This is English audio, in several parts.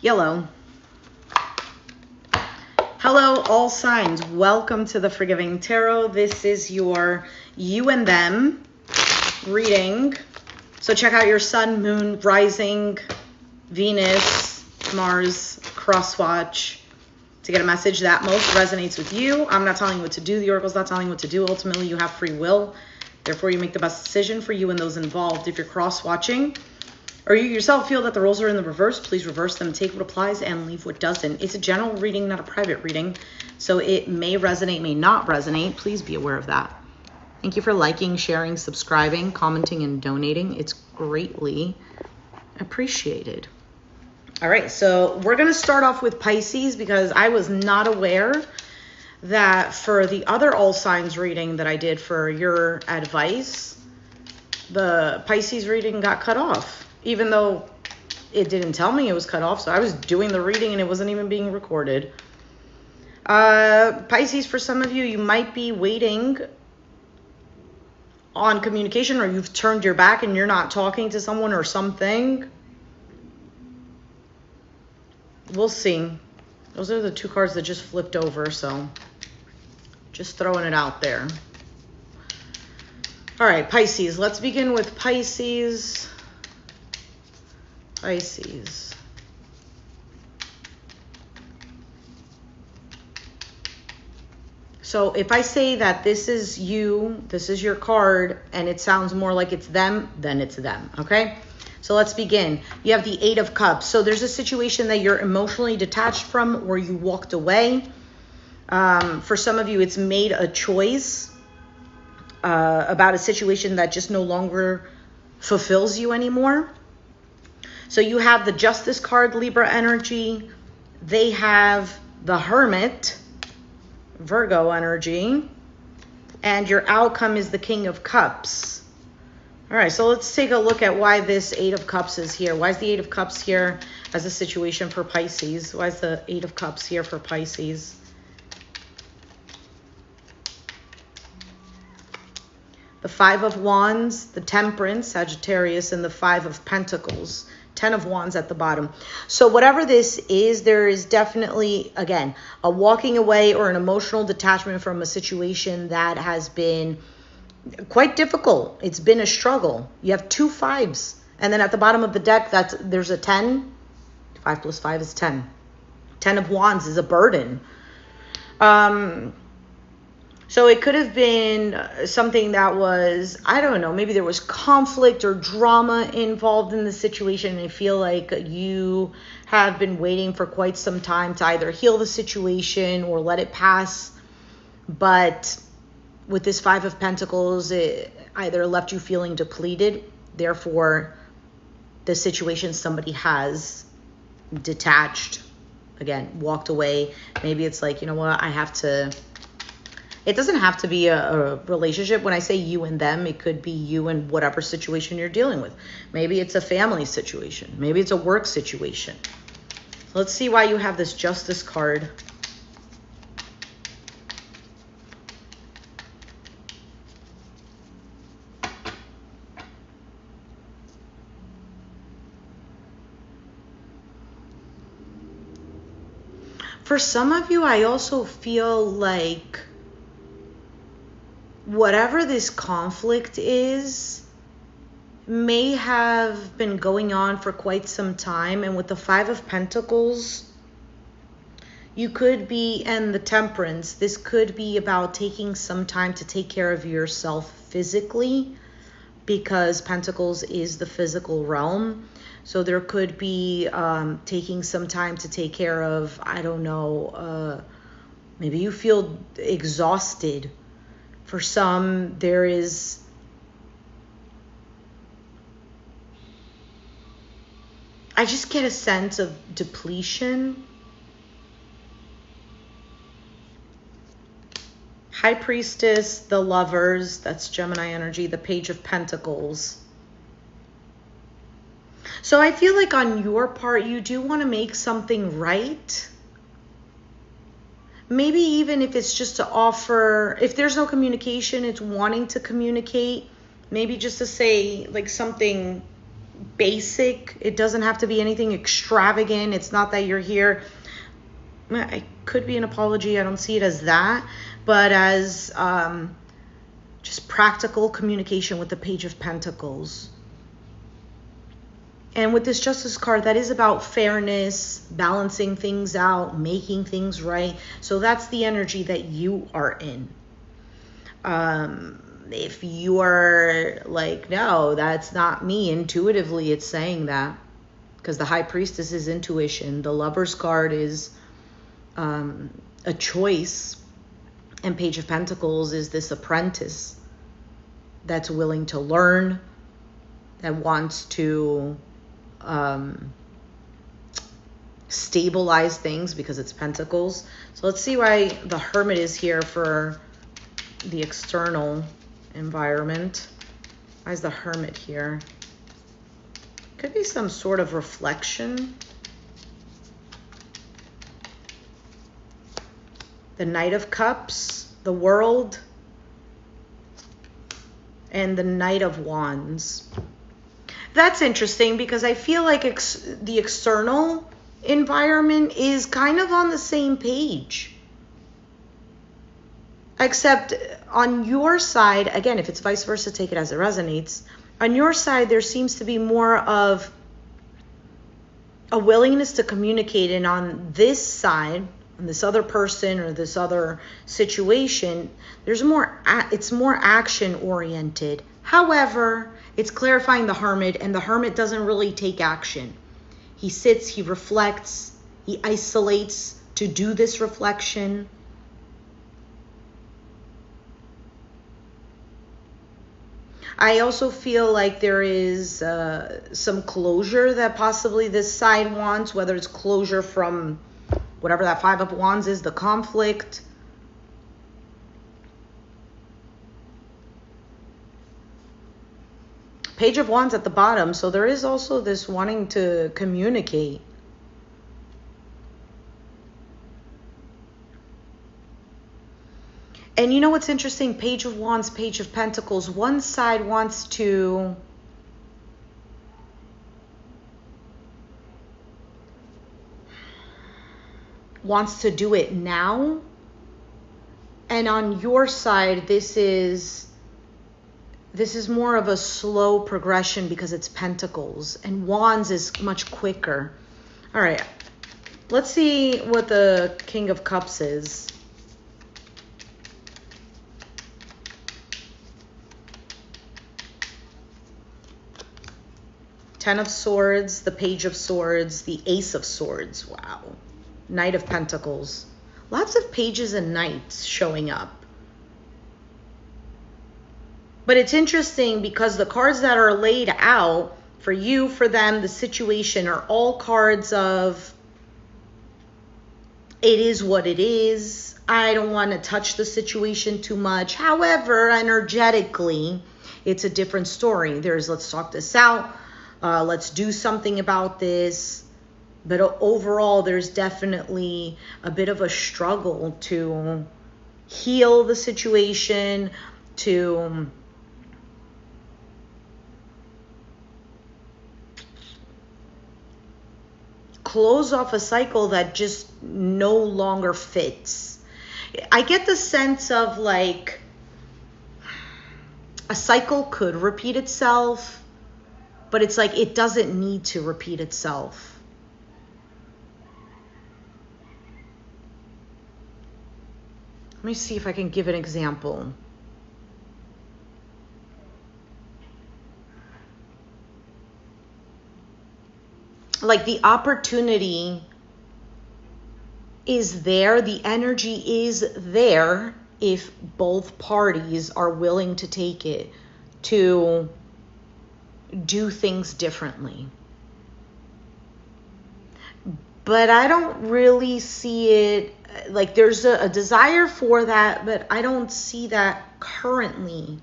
Yellow. Hello, all signs. Welcome to the Forgiving Tarot. This is your you and them reading. So check out your sun, moon, rising, Venus, Mars, crosswatch to get a message that most resonates with you. I'm not telling you what to do. The Oracle's not telling you what to do. Ultimately, you have free will. Therefore, you make the best decision for you and those involved. If you're cross-watching or you yourself feel that the roles are in the reverse, please reverse them. Take what applies and leave what doesn't. It's a general reading, not a private reading. So it may resonate, may not resonate. Please be aware of that. Thank you for liking, sharing, subscribing, commenting, and donating. It's greatly appreciated. All right, so we're going to start off with Pisces because I was not aware that for the other all signs reading that I did for your advice, the Pisces reading got cut off, even though it didn't tell me it was cut off. So I was doing the reading and it wasn't even being recorded. Pisces, for some of you, you might be waiting on communication, or you've turned your back and you're not talking to someone or something. We'll see. Those are the two cards that just flipped over, so just throwing it out there. All right, Pisces. Let's begin with Pisces. Pisces. So if I say that this is you, this is your card, and it sounds more like it's them, then it's them, okay? So let's begin. You have the Eight of Cups. So there's a situation that you're emotionally detached from, or you walked away. For some of you, it's made a choice about a situation that just no longer fulfills you anymore. So you have the Justice card, Libra energy. They have the Hermit, Virgo energy. And your outcome is the King of Cups. All right, so let's take a look at why this Eight of Cups is here. Why is the Eight of Cups here as a situation for Pisces? Why is the Eight of Cups here for Pisces? The Five of Wands, the Temperance, Sagittarius, and the Five of Pentacles. 10 of Wands at the bottom. So whatever this is, there is definitely, again, a walking away or an emotional detachment from a situation that has been quite difficult. It's been a struggle. You have two fives. And then at the bottom of the deck, there's a 10. 5 plus 5 is 10. 10 of Wands is a burden. So it could have been something that was, I don't know, maybe there was conflict or drama involved in the situation. I feel like you have been waiting for quite some time to either heal the situation or let it pass. But with this Five of Pentacles, it either left you feeling depleted. Therefore, the situation somebody has detached, again, walked away. Maybe it's like, you know what, I have to... It doesn't have to be a relationship. When I say you and them, it could be you and whatever situation you're dealing with. Maybe it's a family situation. Maybe it's a work situation. So let's see why you have this Justice card. For some of you, I also feel like whatever this conflict is may have been going on for quite some time. And with the Five of Pentacles, you could be, and the Temperance, this could be about taking some time to take care of yourself physically, because Pentacles is the physical realm. So there could be taking some time to take care of, I don't know, maybe you feel exhausted. For some, there is I just get a sense of depletion. High Priestess, the Lovers, that's Gemini energy, the Page of Pentacles. So I feel like on your part, you do want to make something right. Maybe even if it's just to offer, if there's no communication, it's wanting to communicate. Maybe just to say like something basic. It doesn't have to be anything extravagant. It's not that you're here. It could be an apology. I don't see it as that, but as just practical communication with the Page of Pentacles. And with this Justice card, that is about fairness, balancing things out, making things right. So that's the energy that you are in. If you are like, no, that's not me, intuitively it's saying that. Because the High Priestess is intuition. The Lover's card is a choice. And Page of Pentacles is this apprentice that's willing to learn, that wants to stabilize things because it's Pentacles. So let's see why the Hermit is here for the external environment. Why is the Hermit here? Could be some sort of reflection. The Knight of Cups, the World, and the Knight of Wands. That's interesting because I feel like the external environment is kind of on the same page. Except on your side, again, if it's vice versa, take it as it resonates. On your side, there seems to be more of a willingness to communicate. And on this side, on this other person or this other situation, there's more, it's more action oriented. However, it's clarifying the Hermit, and the Hermit doesn't really take action. He sits, he reflects, he isolates to do this reflection. I also feel like there is some closure that possibly this side wants, whether it's closure from whatever that Five of Wands is, the conflict. Page of Wands at the bottom, so there is also this wanting to communicate. And you know what's interesting? Page of Wands, Page of Pentacles. One side wants to do it now. And on your side, this is more of a slow progression because it's Pentacles, and Wands is much quicker. All right, let's see what the King of Cups is. Ten of Swords, the Page of Swords, the Ace of Swords. Wow. Knight of Pentacles. Lots of pages and knights showing up. But it's interesting because the cards that are laid out for you, for them, the situation are all cards of it is what it is. I don't want to touch the situation too much. However, energetically, it's a different story. There's let's talk this out. Let's do something about this. But overall, there's definitely a bit of a struggle to heal the situation, to close off a cycle that just no longer fits. I get the sense of like a cycle could repeat itself, but it's like it doesn't need to repeat itself. Let me see if I can give an example. Like the opportunity is there, the energy is there if both parties are willing to take it, to do things differently. But I don't really see it, like there's a desire for that, but I don't see that currently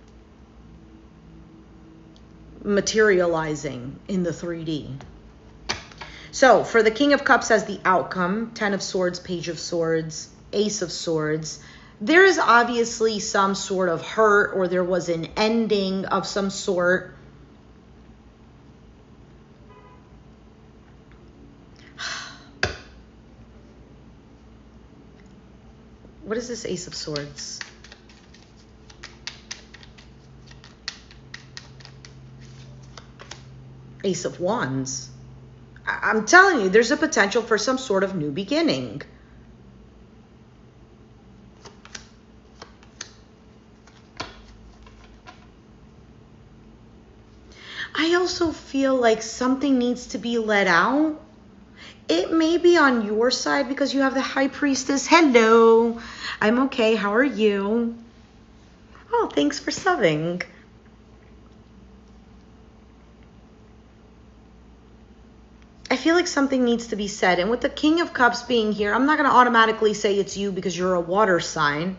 materializing in the 3D. So for the King of Cups as the outcome, 10 of Swords, Page of Swords, Ace of Swords, there is obviously some sort of hurt, or there was an ending of some sort. What is this Ace of Swords? Ace of Wands. I'm telling you, there's a potential for some sort of new beginning. I also feel like something needs to be let out. It may be on your side because you have the High Priestess. Hello. I'm okay. How are you? Oh, thanks for subbing. I feel like something needs to be said. And with the King of Cups being here, I'm not going to automatically say it's you because you're a water sign.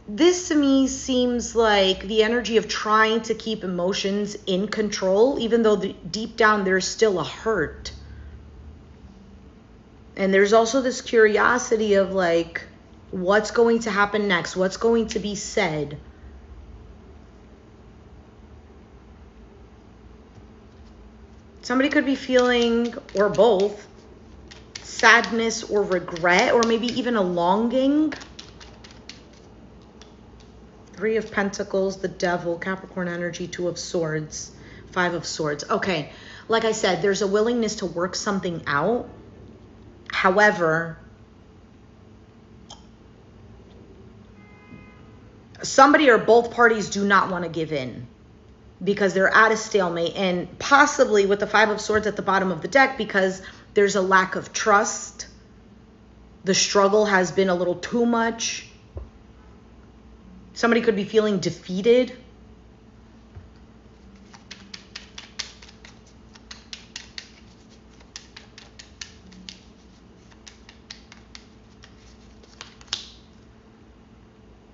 This to me seems like the energy of trying to keep emotions in control, even though deep down there's still a hurt. And there's also this curiosity of like, what's going to happen next? What's going to be said? Somebody could be feeling, or both, sadness or regret, or maybe even a longing. Three of Pentacles, the Devil, Capricorn energy, Two of Swords, Five of Swords. Okay, like I said, there's a willingness to work something out. However, somebody or both parties do not want to give in because they're at a stalemate, and possibly with the Five of Swords at the bottom of the deck because there's a lack of trust. The struggle has been a little too much. Somebody could be feeling defeated.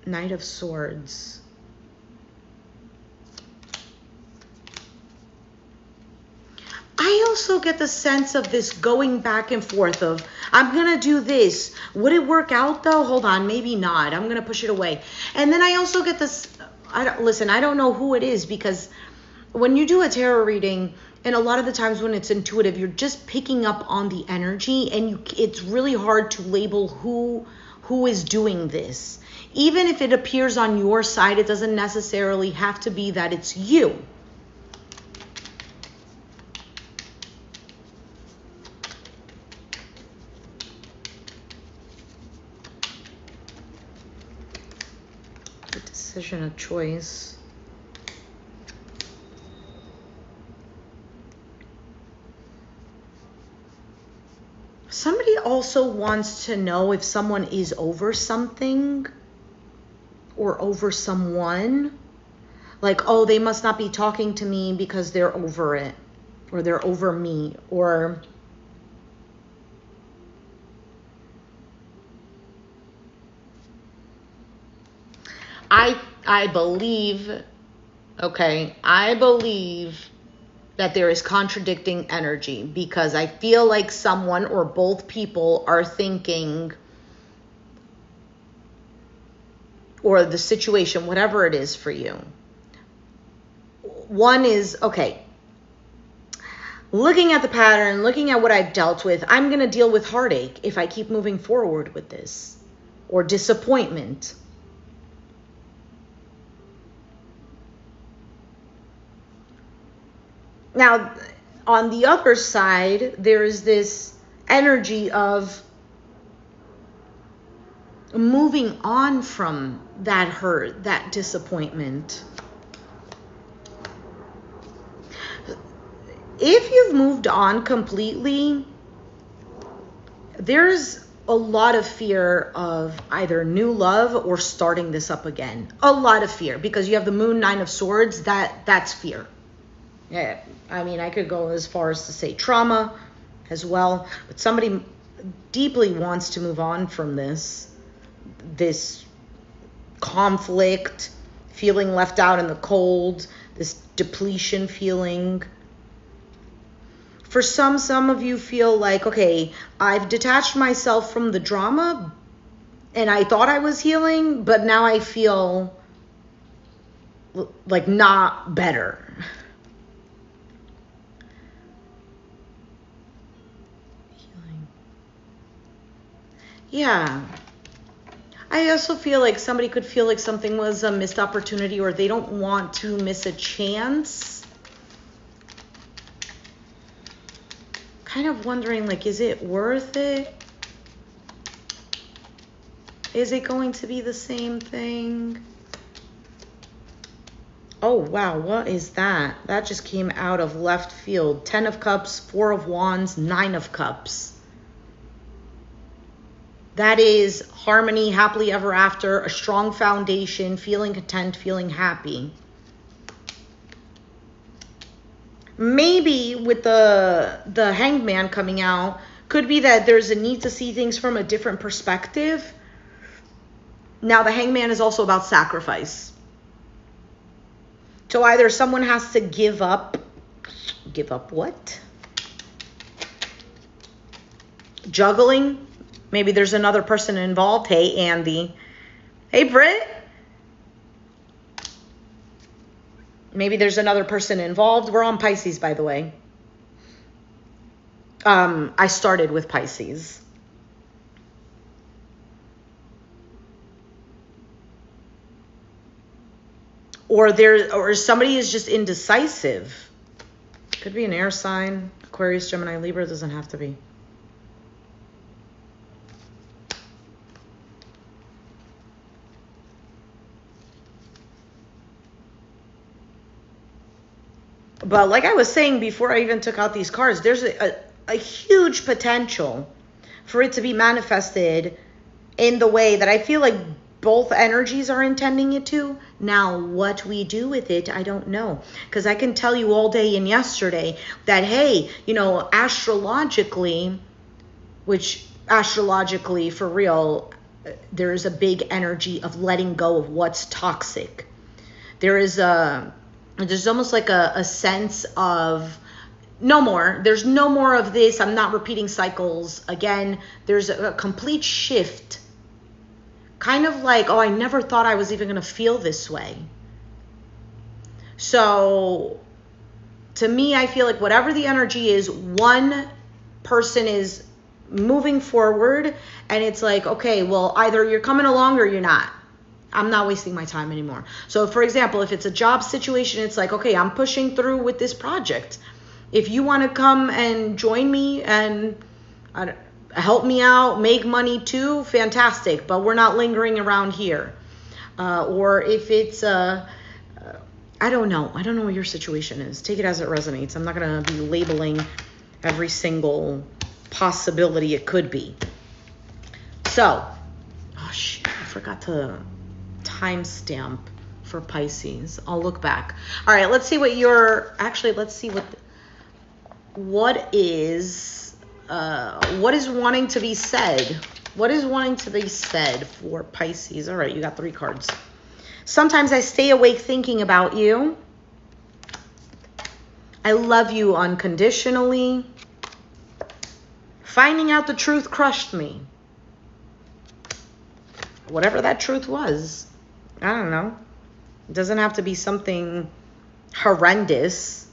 Knight of Swords. I also get the sense of this going back and forth of, I'm going to do this. Would it work out though? Hold on, maybe not. I'm going to push it away. And then I also get this, I don't know who it is, because when you do a tarot reading, and a lot of the times when it's intuitive, you're just picking up on the energy, and it's really hard to label who is doing this. Even if it appears on your side, it doesn't necessarily have to be that it's you. Decision of choice. Somebody also wants to know if someone is over something or over someone. Like, oh, they must not be talking to me because they're over it, or they're over me, or I believe, okay, I believe that there is contradicting energy, because I feel like someone or both people are thinking, or the situation, whatever it is for you. One is, okay, looking at the pattern, looking at what I've dealt with, I'm going to deal with heartache if I keep moving forward with this, or disappointment. Now, on the other side, there is this energy of moving on from that hurt, that disappointment. If you've moved on completely, there's a lot of fear of either new love or starting this up again. A lot of fear, because you have the Moon, Nine of Swords, that's fear. Yeah, I mean, I could go as far as to say trauma as well, but somebody deeply wants to move on from this conflict, feeling left out in the cold, this depletion feeling. For some of you feel like, okay, I've detached myself from the drama and I thought I was healing, but now I feel like not better. Yeah. I also feel like somebody could feel like something was a missed opportunity, or they don't want to miss a chance. Kind of wondering, like, is it worth it? Is it going to be the same thing? Oh, wow. What is that? That just came out of left field. 10 of Cups, 4 of Wands, 9 of Cups. That is harmony, happily ever after, a strong foundation, feeling content, feeling happy. Maybe with the Hanged Man coming out, could be that there's a need to see things from a different perspective. Now, the Hanged Man is also about sacrifice. So either someone has to give up what? Juggling. Maybe there's another person involved. Hey, Andy. Hey, Britt. Maybe there's another person involved. We're on Pisces, by the way. I started with Pisces. Or somebody is just indecisive. Could be an air sign. Aquarius, Gemini, Libra. Doesn't have to be. But like I was saying before I even took out these cards, there's a huge potential for it to be manifested in the way that I feel like both energies are intending it to. Now, what we do with it, I don't know. Because I can tell you all day and yesterday that, hey, you know, astrologically, for real, there is a big energy of letting go of what's toxic. There's almost like a sense of no more. There's no more of this. I'm not repeating cycles again. There's a complete shift. Kind of like, oh, I never thought I was even going to feel this way. So to me, I feel like whatever the energy is, one person is moving forward and it's like, okay, well, either you're coming along or you're not. I'm not wasting my time anymore. So for example, if it's a job situation, it's like, okay, I'm pushing through with this project. If you want to come and join me and help me out, make money too, fantastic. But we're not lingering around here. Or if it's, I don't know. I don't know what your situation is. Take it as it resonates. I'm not going to be labeling every single possibility it could be. So, oh shit, I forgot to timestamp for Pisces. I'll look back. All right, let's see what let's see what is wanting to be said. What is wanting to be said for Pisces? All right, you got 3 cards. Sometimes I stay awake thinking about you. I love you unconditionally. Finding out the truth crushed me. Whatever that truth was. I don't know. It doesn't have to be something horrendous.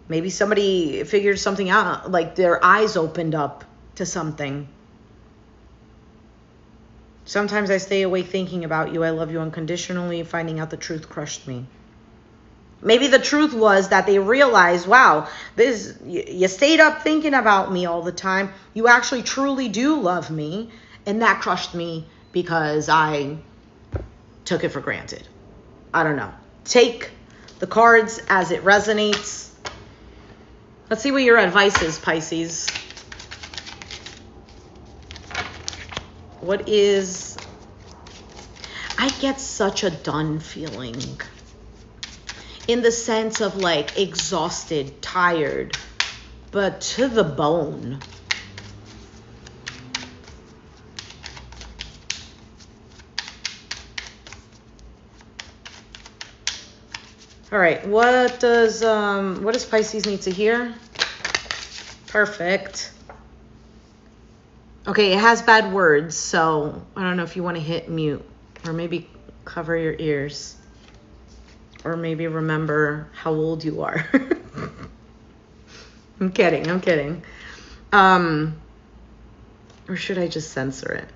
Maybe somebody figured something out, like their eyes opened up to something. Sometimes I stay awake thinking about you. I love you unconditionally. Finding out the truth crushed me. Maybe the truth was that they realized, wow, you stayed up thinking about me all the time. You actually truly do love me. And that crushed me because I took it for granted. I don't know. Take the cards as it resonates. Let's see what your advice is, Pisces. What is... I get such a done feeling. In the sense of like exhausted, tired, but to the bone. All right, what does Pisces need to hear? Perfect. Okay, it has bad words, so I don't know if you want to hit mute or maybe cover your ears or maybe remember how old you are. I'm kidding. Or should I just censor it?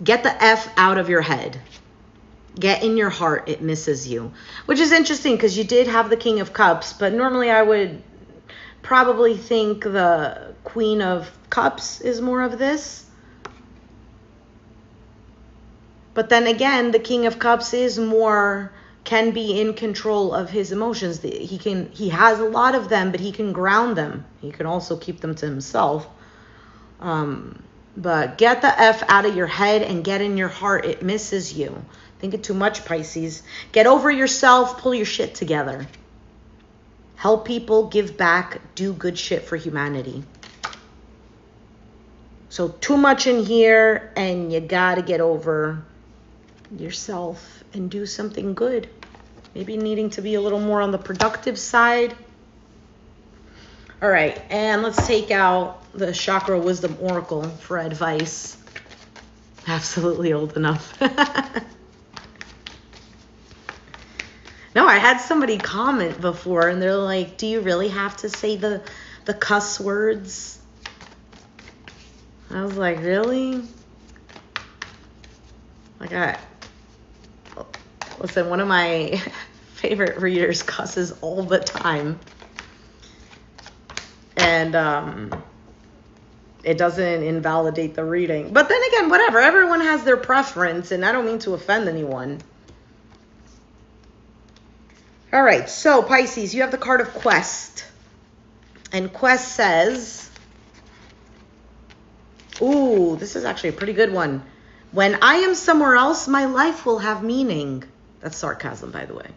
Get the F out of your head. Get in your heart, it misses you. Which is interesting because you did have the King of Cups, but normally I would probably think the Queen of Cups is more of this. But then again, the King of Cups is more, can be in control of his emotions. He has a lot of them, but he can ground them. He can also keep them to himself. But get the F out of your head and get in your heart. It misses you. Thinking too much, Pisces. Get over yourself. Pull your shit together. Help people, give back, do good shit for humanity. So too much in here, and you gotta get over yourself and do something good. Maybe needing to be a little more on the productive side. All right, and let's take out the Chakra Wisdom Oracle for advice. Absolutely old enough. No, I had somebody comment before, and they're like, do you really have to say the cuss words? I was like, really? Like, listen, one of my favorite readers cusses all the time. And it doesn't invalidate the reading. But then again, whatever. Everyone has their preference, and I don't mean to offend anyone. All right, so Pisces, you have the card of Quest. And Quest says, ooh, this is actually a pretty good one. When I am somewhere else, my life will have meaning. That's sarcasm, by the way.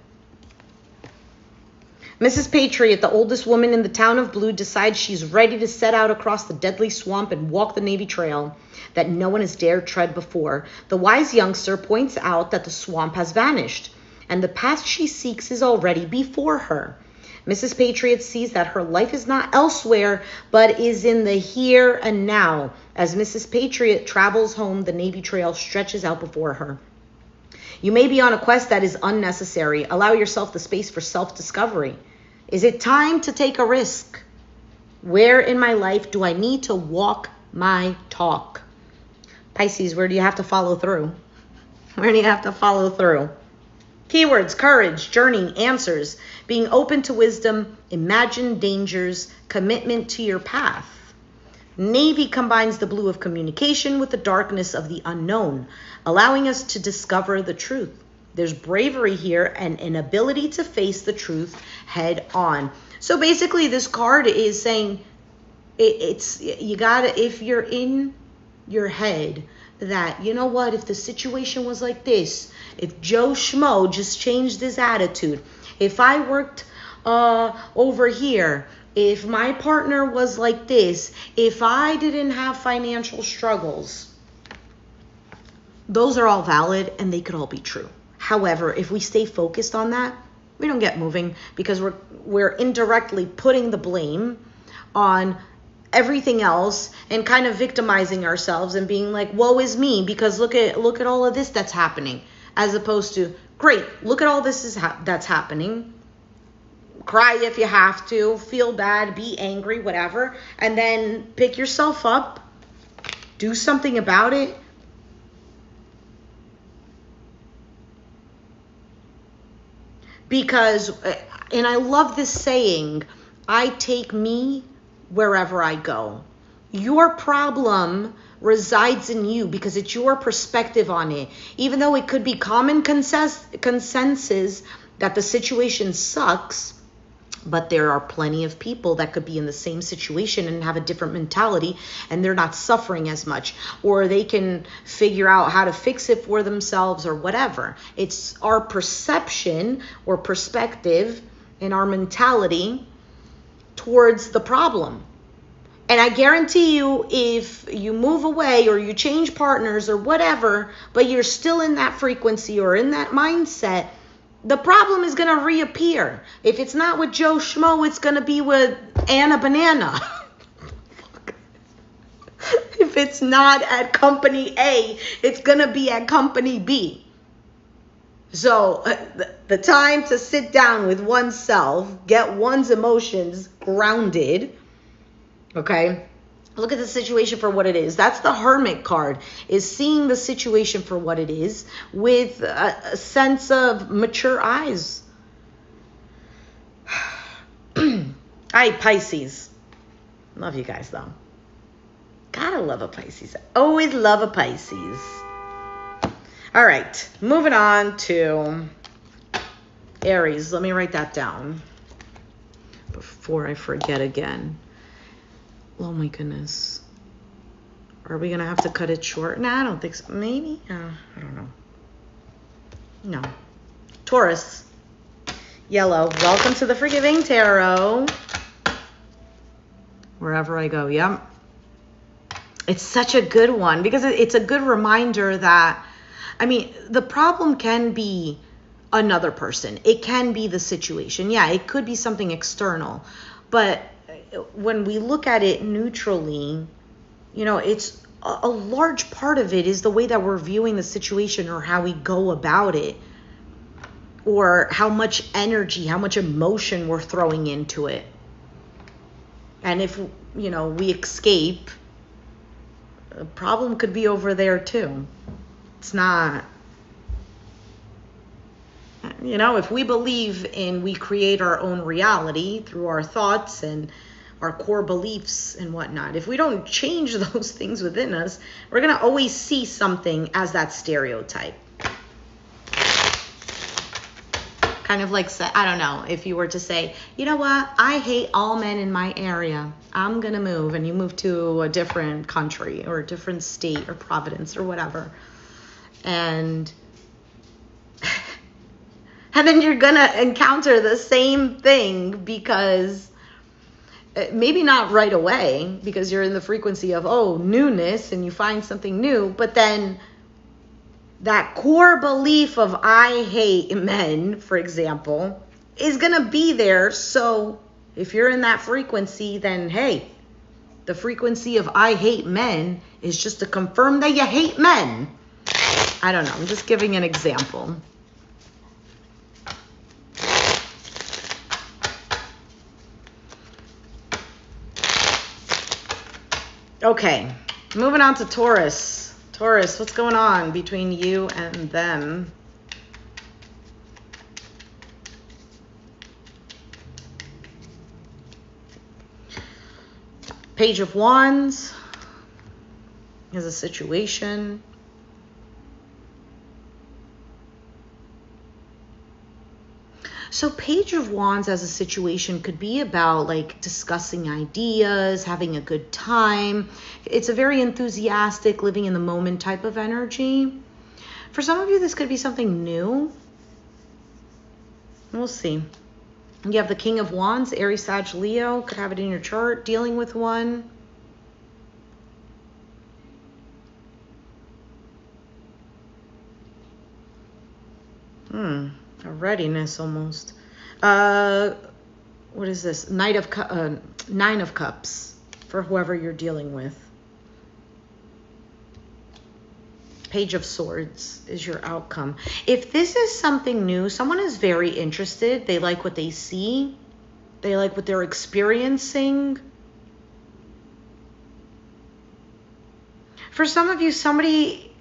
Mrs. Patriot, the oldest woman in the town of Blue, decides she's ready to set out across the deadly swamp and walk the Navy Trail that no one has dared tread before. The wise youngster points out that the swamp has vanished, and the path she seeks is already before her. Mrs. Patriot sees that her life is not elsewhere, but is in the here and now. As Mrs. Patriot travels home, the Navy Trail stretches out before her. You may be on a quest that is unnecessary. Allow yourself the space for self-discovery. Is it time to take a risk? Where in my life do I need to walk my talk? Pisces, where do you have to follow through? Where do you have to follow through? Keywords: courage, journey, answers, being open to wisdom, imagine dangers, commitment to your path. Navy combines the blue of communication with the darkness of the unknown, allowing us to discover the truth. There's bravery here and an ability to face the truth head on. So basically this card is saying you gotta, if you're in your head that, you know what, if the situation was like this, if Joe Schmo just changed his attitude, if I worked over here, if my partner was like this, if I didn't have financial struggles, those are all valid and they could all be true. However, if we stay focused on that, we don't get moving, because we're indirectly putting the blame on everything else and kind of victimizing ourselves and being like, woe is me, because look at all of this that's happening, as opposed to, great, look at all this that's happening. Cry if you have to, feel bad, be angry, whatever, and then pick yourself up, do something about it. Because, and I love this saying, I take me wherever I go. Your problem resides in you because it's your perspective on it. Even though it could be common consensus that the situation sucks, but there are plenty of people that could be in the same situation and have a different mentality, and they're not suffering as much, or they can figure out how to fix it for themselves or whatever. It's our perception or perspective and our mentality towards the problem. And I guarantee you, if you move away or you change partners or whatever, but you're still in that frequency or in that mindset, the problem is going to reappear. If it's not with Joe Schmo, it's going to be with Anna Banana. If it's not at company A, it's going to be at company B. So the time to sit down with oneself, get one's emotions grounded, Okay? Look at the situation for what it is. That's the Hermit card, is seeing the situation for what it is with a sense of mature eyes. Hi, Pisces. Love you guys, though. Gotta love a Pisces. Always love a Pisces. All right, moving on to Aries. Let me write that down before I forget again. Oh my goodness. Are we going to have to cut it short? Nah, I don't think so. Maybe? I don't know. No. Taurus. Yellow. Welcome to the Forgiving Tarot. Wherever I go, yep. It's such a good one because it's a good reminder that, I mean, the problem can be another person. It can be the situation. Yeah, it could be something external. But when we look at it neutrally, you know, it's a large part of it is the way that we're viewing the situation or how we go about it, or how much energy, how much emotion we're throwing into it. And if, you know, we escape, the problem could be over there too. It's not, you know, if we believe in we create our own reality through our thoughts and our core beliefs and whatnot, if we don't change those things within us, we're going to always see something as that stereotype. Kind of like, I don't know, if you were to say, you know what, I hate all men in my area. I'm going to move, and you move to a different country or a different state or province or whatever. And then you're going to encounter the same thing, because maybe not right away, because you're in the frequency of, oh, newness, and you find something new, but then that core belief of I hate men, for example, is going to be there. So if you're in that frequency, then hey, the frequency of I hate men is just to confirm that you hate men. I don't know. I'm just giving an example. Okay, moving on to Taurus. Taurus, what's going on between you and them? Page of Wands is a situation. So Page of Wands as a situation could be about like discussing ideas, having a good time. It's a very enthusiastic, living in the moment type of energy. For some of you, this could be something new. We'll see. You have the King of Wands, Aries, Sag, Leo. Could have it in your chart, dealing with one. A readiness almost. What is this? Nine of Cups for whoever you're dealing with. Page of Swords is your outcome. If this is something new, someone is very interested. They like what they see. They like what they're experiencing. For some of you, somebody,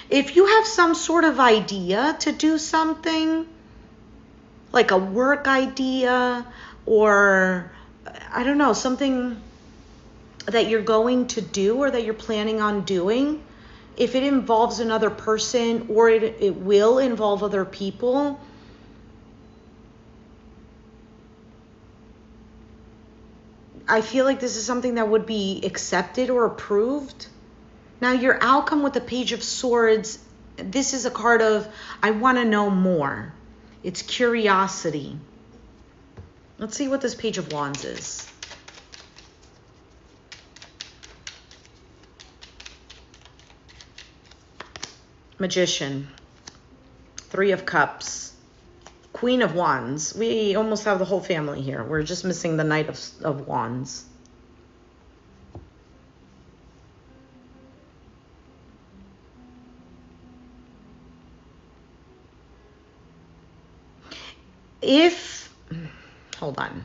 if you have some sort of idea to do something, like a work idea, or I don't know, something that you're going to do or that you're planning on doing, if it involves another person or it will involve other people, I feel like this is something that would be accepted or approved. Now, your outcome with the Page of Swords, this is a card of, I want to know more. It's curiosity. Let's see what this Page of Wands is. Magician. Three of Cups. Queen of Wands. We almost have the whole family here. We're just missing the Knight of Wands. Hold on.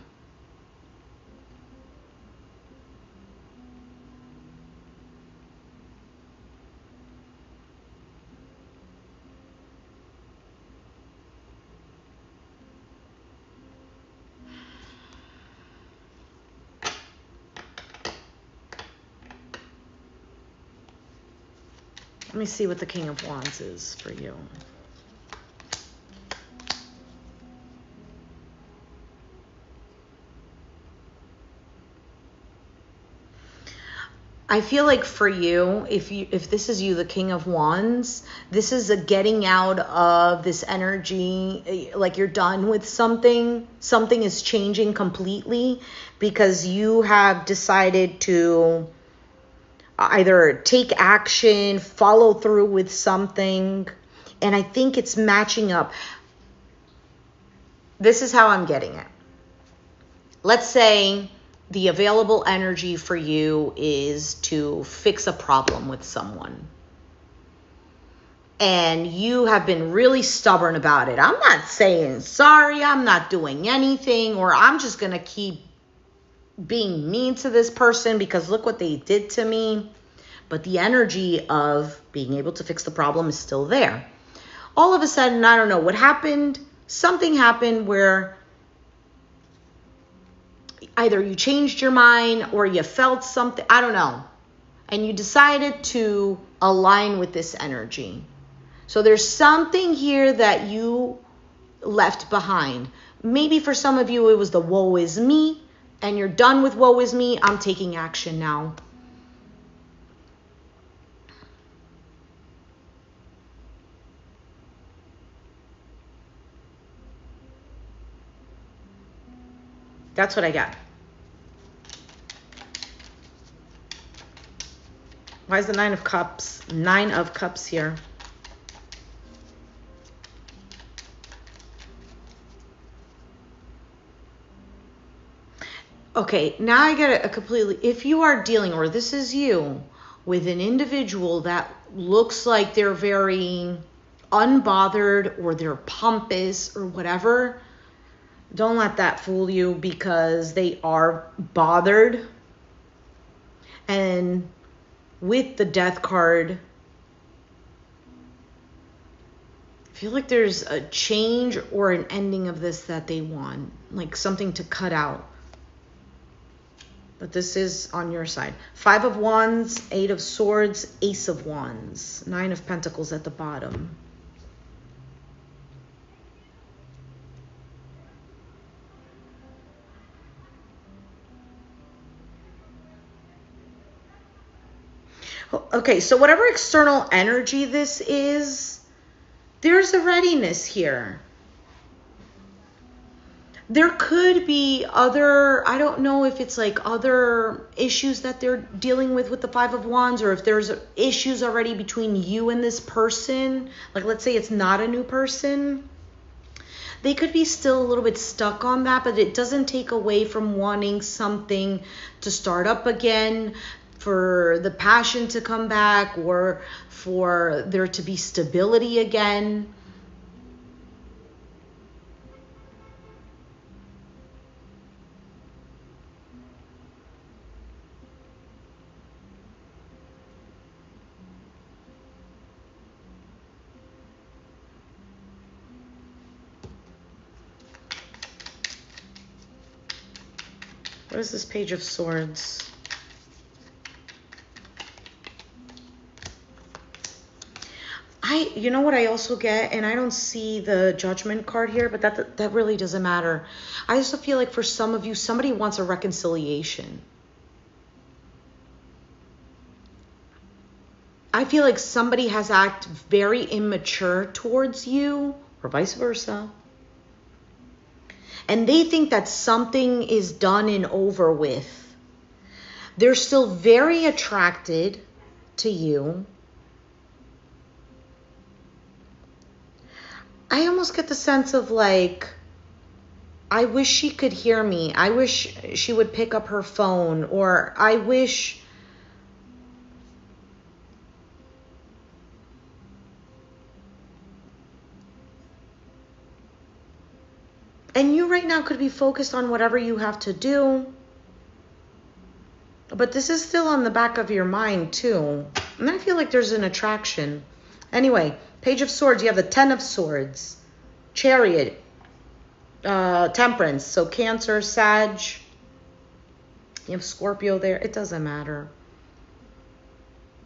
Let me see what the King of Wands is for you. I feel like for you, if this is you, the King of Wands, this is a getting out of this energy, like you're done with something. Something is changing completely because you have decided to either take action, follow through with something, and I think it's matching up. This is how I'm getting it. Let's say the available energy for you is to fix a problem with someone. And you have been really stubborn about it. I'm not saying sorry, I'm not doing anything, or I'm just going to keep being mean to this person because look what they did to me. But the energy of being able to fix the problem is still there. All of a sudden, I don't know what happened. Something happened where either you changed your mind or you felt something, I don't know. And you decided to align with this energy. So there's something here that you left behind. Maybe for some of you, it was the woe is me, and you're done with woe is me. I'm taking action now. That's what I got. Why is the Nine of Cups? Nine of Cups here. Okay, now I get a completely, if you are dealing, or this is you, with an individual that looks like they're very unbothered or they're pompous or whatever, don't let that fool you because they are bothered. And with the Death card, I feel like there's a change or an ending of this that they want, like something to cut out. But this is on your side. Five of Wands, Eight of Swords, Ace of Wands, Nine of Pentacles at the bottom. Okay, so whatever external energy this is, there's a readiness here. There could be other, I don't know if it's like other issues that they're dealing with the Five of Wands, or if there's issues already between you and this person. Like, let's say it's not a new person. They could be still a little bit stuck on that, but it doesn't take away from wanting something to start up again, for the passion to come back, or for there to be stability again. What is this Page of Swords? You know what I also get, and I don't see the Judgment card here, but that really doesn't matter. I also feel like for some of you, somebody wants a reconciliation. I feel like somebody has acted very immature towards you, or vice versa. And they think that something is done and over with. They're still very attracted to you. I almost get the sense of like, I wish she could hear me. I wish she would pick up her phone, or I wish... And you right now could be focused on whatever you have to do. But this is still on the back of your mind too. And I feel like there's an attraction. Anyway, Page of Swords, you have the Ten of Swords, Chariot, Temperance, so Cancer, Sag. You have Scorpio there. It doesn't matter.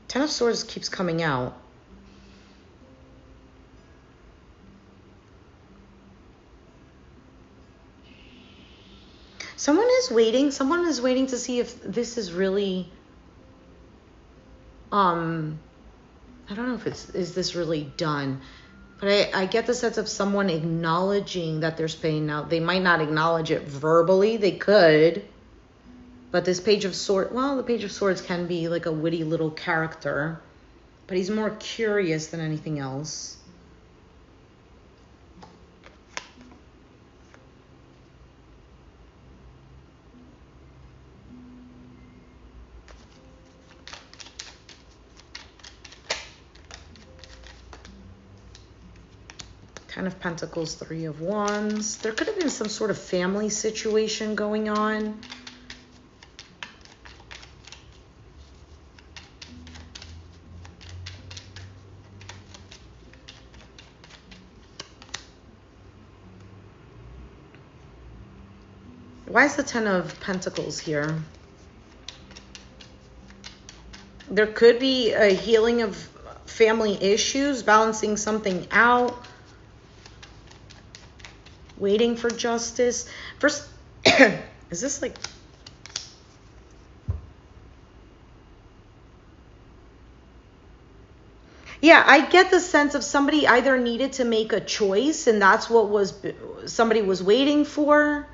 Ten of Swords keeps coming out. Someone is waiting. Someone is waiting to see if this is really, I don't know if is this really done? But I get the sense of someone acknowledging that there's pain. Now, they might not acknowledge it verbally. They could. But this Page of Swords, well, the Page of Swords can be like a witty little character. But he's more curious than anything else. Ten of Pentacles, Three of Wands. There could have been some sort of family situation going on. Why is the Ten of Pentacles here? There could be a healing of family issues, balancing something out. Waiting for justice. First, is this like... Yeah, I get the sense of somebody either needed to make a choice and that's what somebody was waiting for.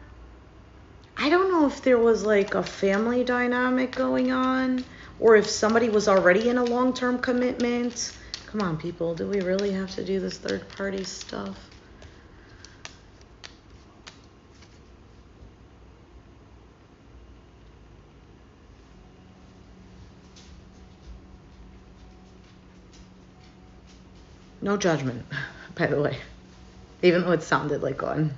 I don't know if there was like a family dynamic going on or if somebody was already in a long-term commitment. Come on, people. Do we really have to do this third-party stuff? No judgment, by the way, even though it sounded like one.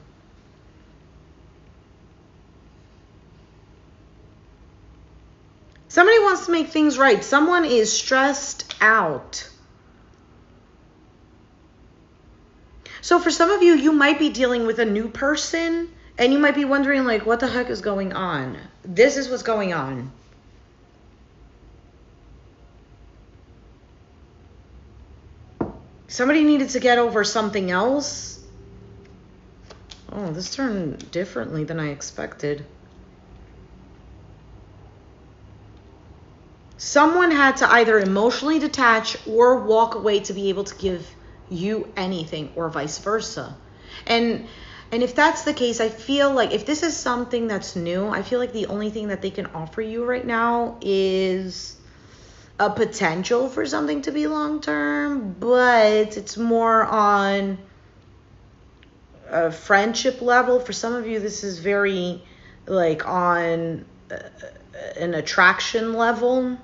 Somebody wants to make things right. Someone is stressed out. So for some of you, you might be dealing with a new person and you might be wondering like, what the heck is going on? This is what's going on. Somebody needed to get over something else. Oh, this turned differently than I expected. Someone had to either emotionally detach or walk away to be able to give you anything, or vice versa. And if that's the case, I feel like if this is something that's new, I feel like the only thing that they can offer you right now is a potential for something to be long-term, but it's more on a friendship level. For some of you, this is very like on an attraction level.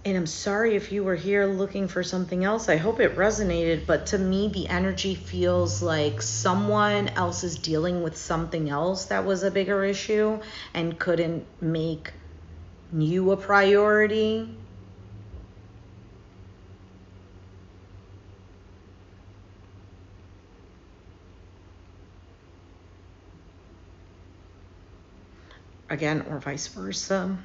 And I'm sorry if you were here looking for something else. I hope it resonated. But to me, the energy feels like someone else is dealing with something else that was a bigger issue and couldn't make you a priority. Again, or vice versa.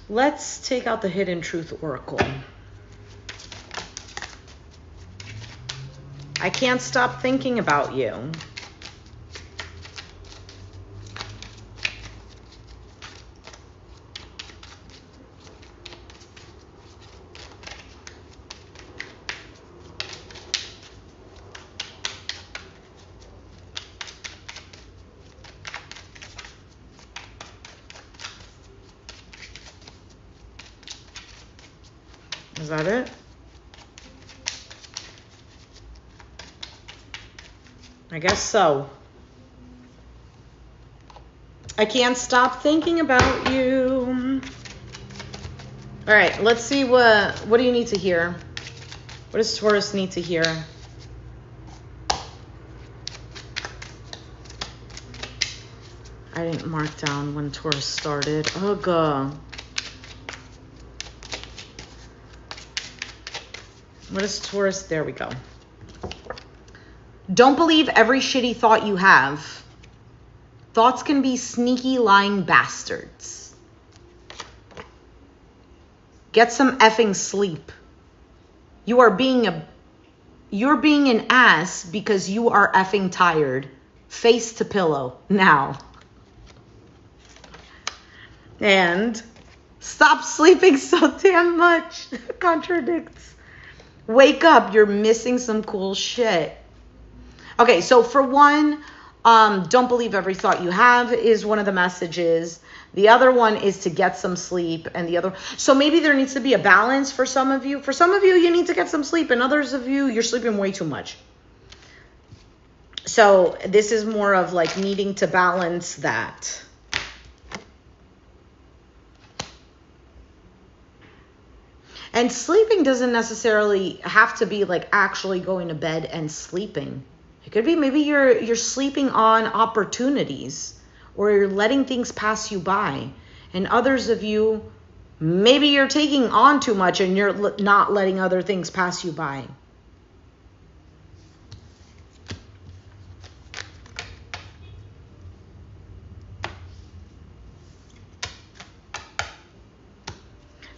Let's take out the Hidden Truth Oracle. I can't stop thinking about you. Is that it? I guess so. I can't stop thinking about you. All right, let's see what do you need to hear? What does Taurus need to hear? I didn't mark down when Taurus started. Oh, God. What is Taurus? There we go. Don't believe every shitty thought you have. Thoughts can be sneaky, lying bastards. Get some effing sleep. You're being an ass because you are effing tired. Face to pillow now. And stop sleeping so damn much. Contradicts. Wake up. You're missing some cool shit. Okay, so for one, don't believe every thought you have is one of the messages. The other one is to get some sleep. And the other, so maybe there needs to be a balance for some of you. For some of you, you need to get some sleep. And others of you, you're sleeping way too much. So this is more of like needing to balance that. And sleeping doesn't necessarily have to be like actually going to bed and sleeping. It could be maybe you're sleeping on opportunities, or you're letting things pass you by. And others of you, maybe you're taking on too much and you're not letting other things pass you by.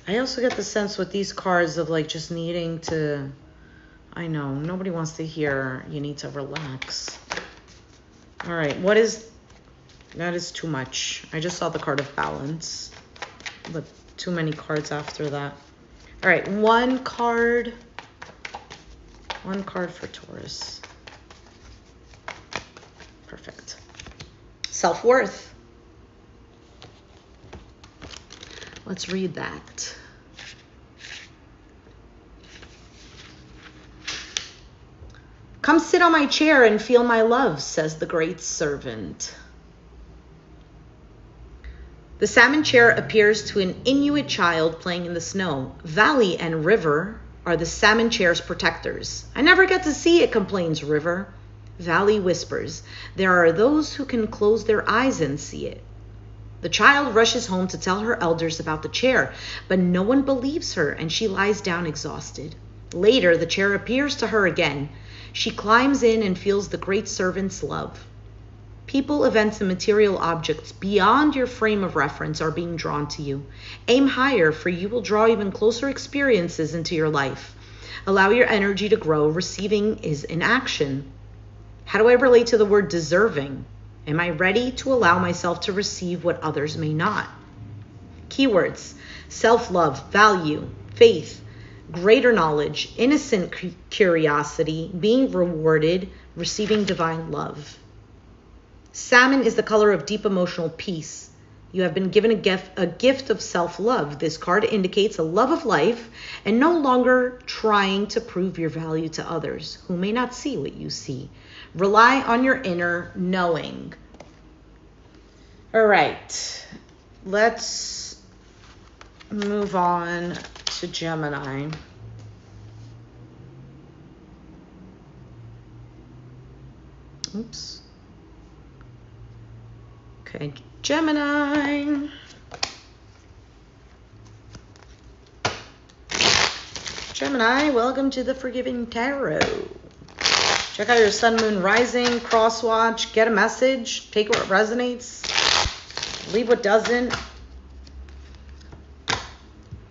I also get the sense with these cards of like just needing to, I know, nobody wants to hear you need to relax. All right, that is too much. I just saw the card of balance, but too many cards after that. All right, one card for Taurus. Perfect. Self-worth. Let's read that. Come sit on my chair and feel my love, says the great servant. The salmon chair appears to an Inuit child playing in the snow. Valley and river are the salmon chair's protectors. I never get to see it, complains River. Valley whispers, there are those who can close their eyes and see it. The child rushes home to tell her elders about the chair, but no one believes her and she lies down exhausted. Later, the chair appears to her again. She climbs in and feels the great servant's love. People, events, and material objects beyond your frame of reference are being drawn to you. Aim higher, for you will draw even closer experiences into your life. Allow your energy to grow. Receiving is in action. How do I relate to the word deserving? Am I ready to allow myself to receive what others may not? Keywords: self-love, value, faith, greater knowledge, innocent curiosity, being rewarded, receiving divine love. Salmon is the color of deep emotional peace. You have been given a gift of self-love. This card indicates a love of life and no longer trying to prove your value to others who may not see what you see. Rely on your inner knowing. All right, let's move on to Gemini. Oops. Okay, Gemini. Gemini, welcome to the Forgiving Tarot. Check out your sun, moon, rising, cross watch, get a message, take what resonates, leave what doesn't.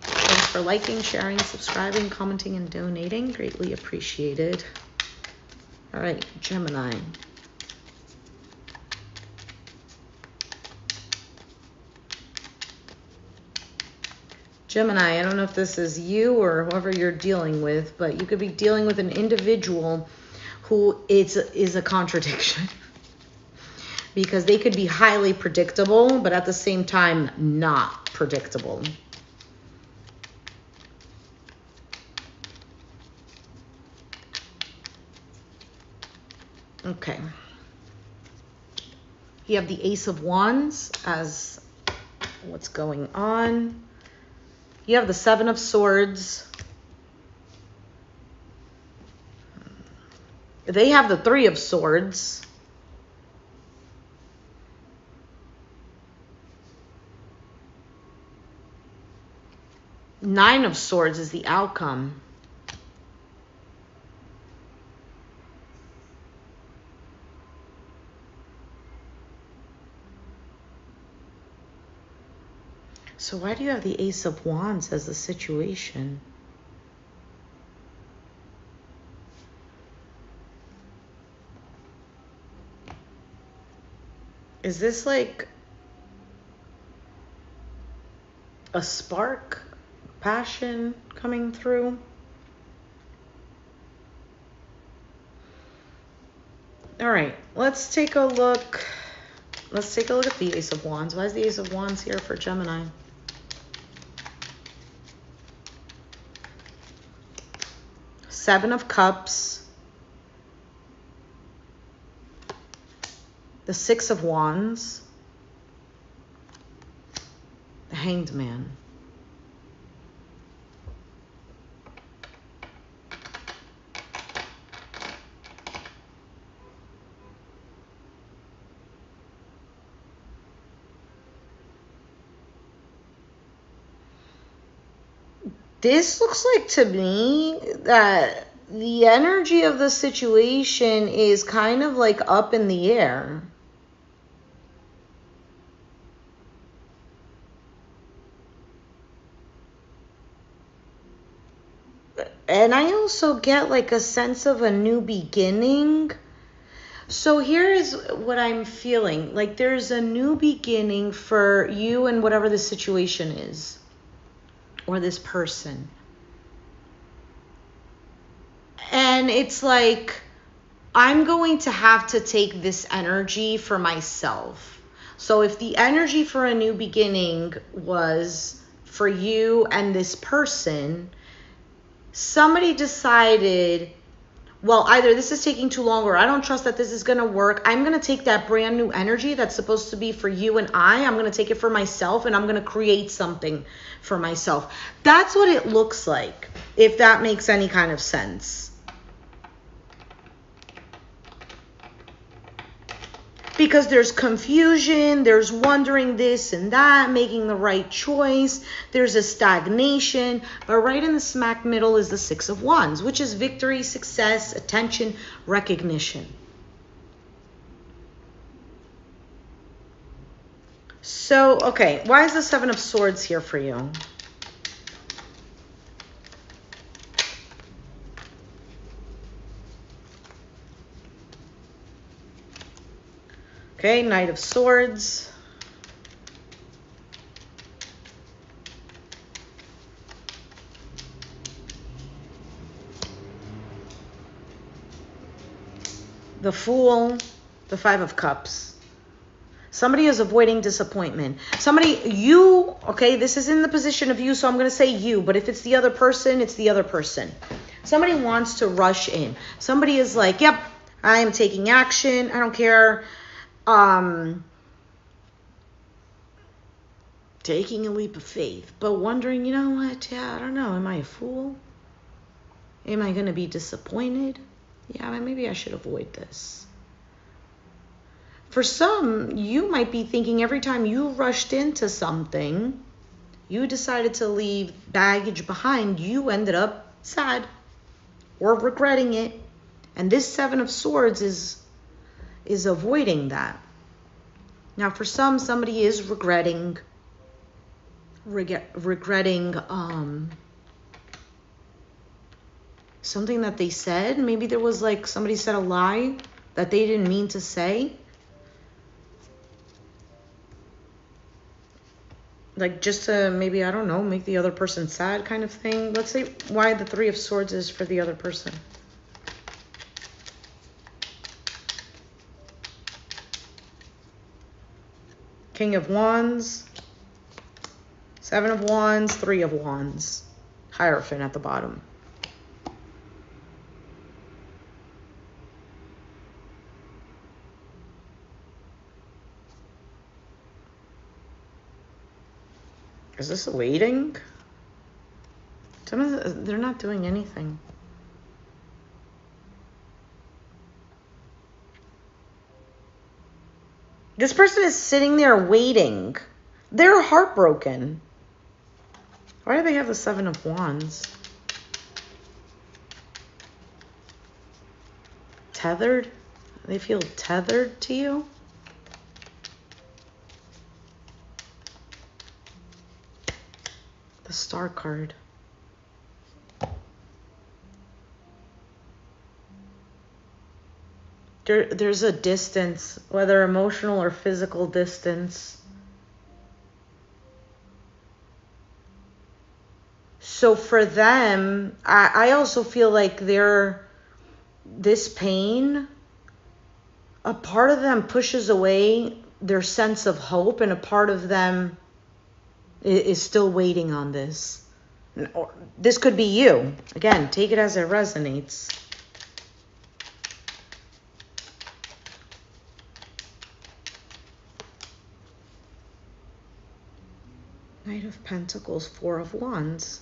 Thanks for liking, sharing, subscribing, commenting, and donating. Greatly appreciated. All right, Gemini. Gemini, I don't know if this is you or whoever you're dealing with, but you could be dealing with an individual who is a contradiction. Because they could be highly predictable, but at the same time, not predictable. Okay. You have the Ace of Wands as what's going on. You have the Seven of Swords. They have the Three of Swords. Nine of Swords is the outcome. So why do you have the Ace of Wands as the situation? Is this like a spark, passion coming through? All right, let's take a look. Let's take a look at the Ace of Wands. Why is the Ace of Wands here for Gemini? Seven of Cups. The Six of Wands. The Hanged Man. This looks like to me that the energy of the situation is kind of like up in the air. And I also get like a sense of a new beginning. So here is what I'm feeling. Like there's a new beginning for you and whatever the situation is. Or this person. And it's like, I'm going to have to take this energy for myself. So if the energy for a new beginning was for you and this person, somebody decided, well, either this is taking too long or I don't trust that this is going to work. I'm going to take that brand new energy that's supposed to be for you and I'm going to take it for myself and I'm going to create something for myself. That's what it looks like, if that makes any kind of sense. Because there's confusion, there's wondering this and that, making the right choice. There's a stagnation, but right in the smack middle is the Six of Wands, which is victory, success, attention, recognition. So, okay, why is the Seven of Swords here for you? Okay, Knight of Swords. The Fool, the Five of Cups. Somebody is avoiding disappointment. Somebody, you, okay, this is in the position of you, so I'm going to say you, but if it's the other person, it's the other person. Somebody wants to rush in. Somebody is like, yep, I am taking action. I don't care. Taking a leap of faith, but wondering, you know what? Yeah, I don't know. Am I a fool? Am I going to be disappointed? Yeah, maybe I should avoid this. For some, you might be thinking every time you rushed into something, you decided to leave baggage behind, you ended up sad or regretting it. And this Seven of Swords is avoiding that. Now, for some, somebody is regretting something that they said. Maybe there was like somebody said a lie that they didn't mean to say. Like just to maybe, I don't know, make the other person sad kind of thing. Let's say why the Three of Swords is for the other person. King of Wands, Seven of Wands, Three of Wands, Hierophant at the bottom. Is this waiting? They're not doing anything. This person is sitting there waiting. They're heartbroken. Why do they have the Seven of Wands? Tethered? They feel tethered to you? Star card. There's a distance, whether emotional or physical distance. So for them, I also feel like this pain, a part of them pushes away their sense of hope, and a part of them is still waiting on this. Or this could be you. Again, take it as it resonates. Knight of Pentacles, Four of Wands.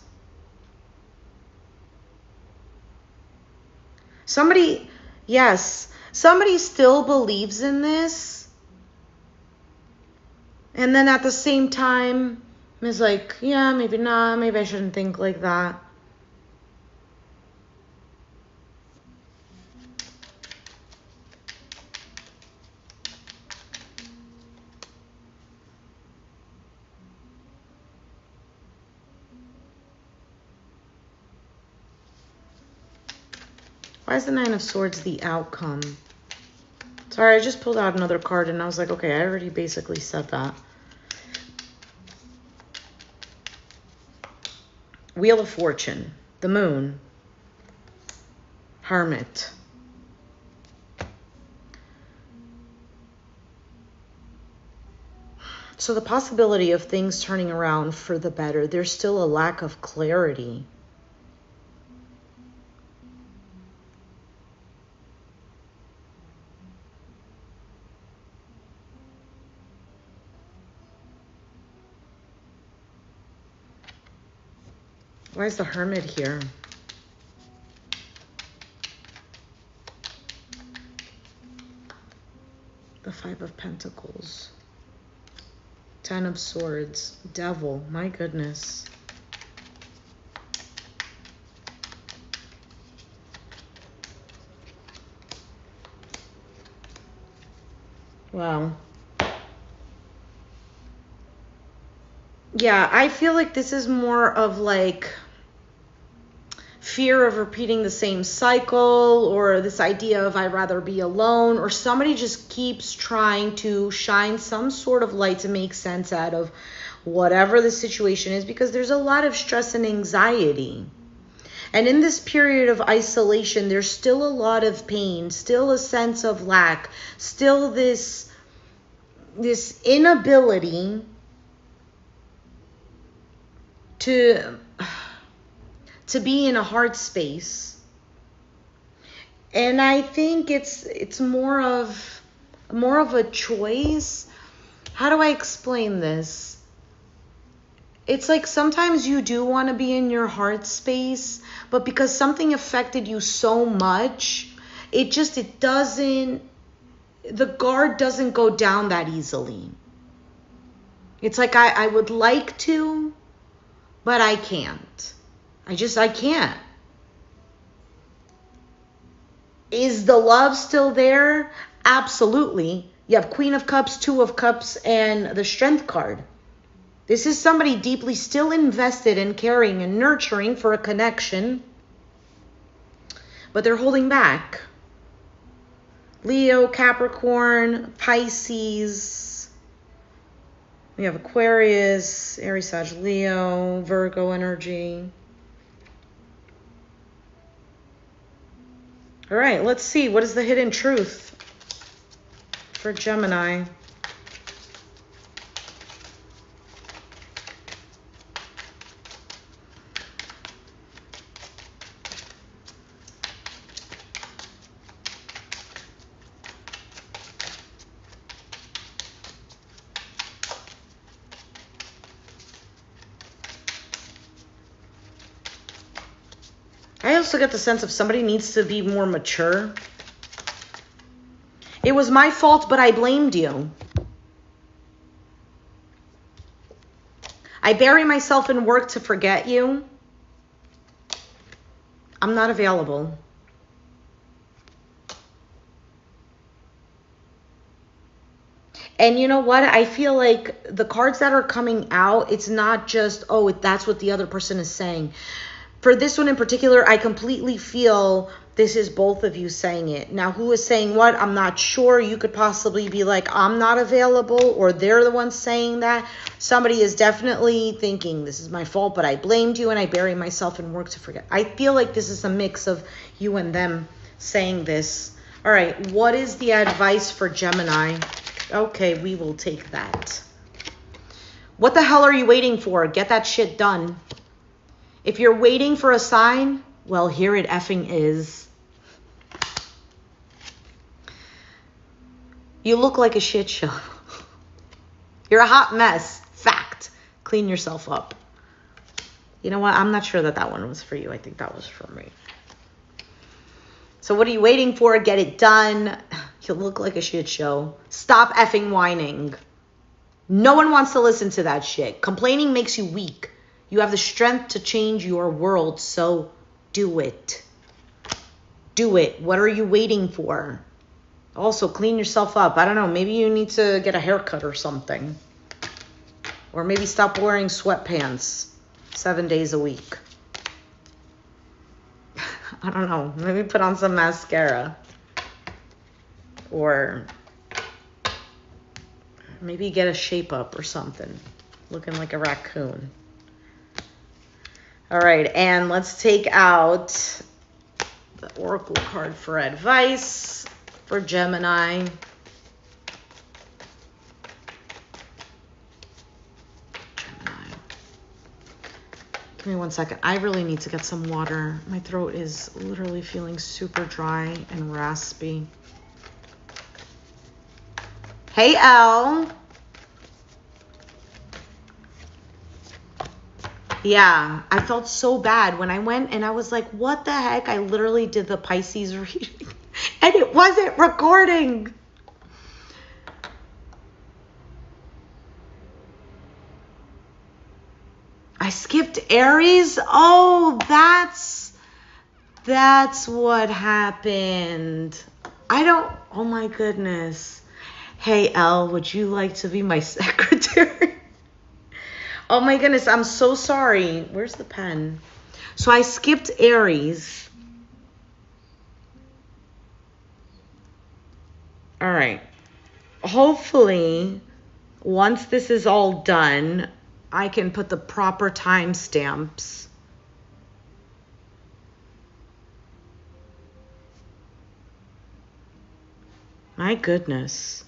Somebody, yes, somebody still believes in this. And then at the same time is like, yeah, maybe not. Maybe I shouldn't think like that. Why is the Nine of Swords the outcome? Sorry, I just pulled out another card and I was like, okay, I already basically said that. Wheel of Fortune, the Moon, Hermit. So the possibility of things turning around for the better, there's still a lack of clarity. Why is the Hermit here? The Five of Pentacles. Ten of Swords. Devil. My goodness. Wow. Yeah, I feel like this is more of like fear of repeating the same cycle, or this idea of I'd rather be alone, or somebody just keeps trying to shine some sort of light to make sense out of whatever the situation is, because there's a lot of stress and anxiety. And in this period of isolation, there's still a lot of pain, still a sense of lack, still this inability to be in a heart space. And I think it's more of a choice. How do I explain this? It's like sometimes you do want to be in your heart space, but because something affected you so much, the guard doesn't go down that easily. It's like I would like to, but I can't. I can't. Is the love still there? Absolutely. You have Queen of Cups, Two of Cups, and the Strength card. This is somebody deeply still invested in caring and nurturing for a connection, but they're holding back. Leo, Capricorn, Pisces. We have Aquarius, Aries, Sag, Leo, Virgo energy. All right, let's see. What is the hidden truth for Gemini? I also get the sense of somebody needs to be more mature. It was my fault, but I blamed you. I bury myself in work to forget you. I'm not available. And you know what? I feel like the cards that are coming out, it's not just, oh, that's what the other person is saying. For this one in particular, I completely feel this is both of you saying it. Now, who is saying what? I'm not sure. You could possibly be like, I'm not available, or they're the ones saying that. Somebody is definitely thinking, this is my fault, but I blamed you and I bury myself in work to forget. I feel like this is a mix of you and them saying this. All right, what is the advice for Gemini? Okay, we will take that. What the hell are you waiting for? Get that shit done. If you're waiting for a sign, well, here it effing is. You look like a shit show. You're a hot mess. Fact. Clean yourself up. You know what? I'm not sure that one was for you. I think that was for me. So what are you waiting for? Get it done. You look like a shit show. Stop effing whining. No one wants to listen to that shit. Complaining makes you weak. You have the strength to change your world, so do it. Do it. What are you waiting for? Also, clean yourself up. I don't know. Maybe you need to get a haircut or something. Or maybe stop wearing sweatpants 7 days a week. I don't know. Maybe put on some mascara. Or maybe get a shape up or something. Looking like a raccoon. All right, and let's take out the Oracle card for advice for Gemini. Give me 1 second. I really need to get some water. My throat is literally feeling super dry and raspy. Hey, Elle. Yeah, I felt so bad when I went and I was like, what the heck? I literally did the Pisces reading and it wasn't recording. I skipped Aries. Oh, that's what happened. Oh my goodness. Hey, Elle, would you like to be my secretary? Oh my goodness, I'm so sorry. Where's the pen? So I skipped Aries. All right. Hopefully, once this is all done, I can put the proper timestamps. My goodness.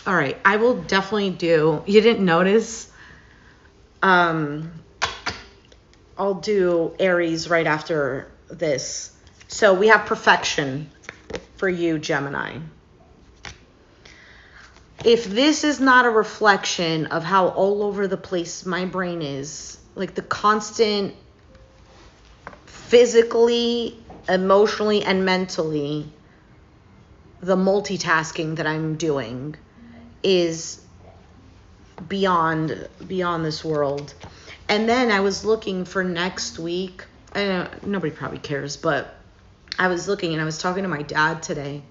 All right, I will definitely do. You didn't notice? I'll do Aries right after this. So we have perfection for you, Gemini. If this is not a reflection of how all over the place my brain is, like the constant physically, emotionally, and mentally, the multitasking that I'm doing is beyond this world. And then I was looking for next week. Nobody probably cares, but I was looking and I was talking to my dad today.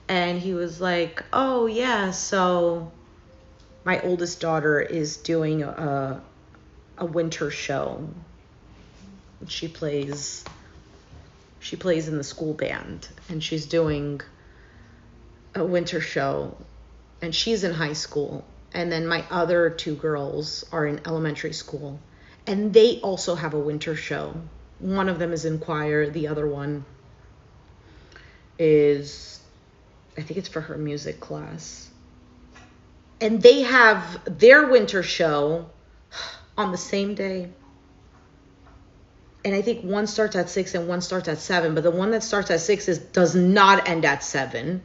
And he was like, oh, yeah, so my oldest daughter is doing a winter show. She plays in the school band, and she's doing a winter show, and she's in high school. And then my other two girls are in elementary school, and they also have a winter show. One of them is in choir. The other one is, I think it's for her music class. And they have their winter show on the same day. And I think one starts at 6 and one starts at 7. But the one that starts at 6 does not end at 7.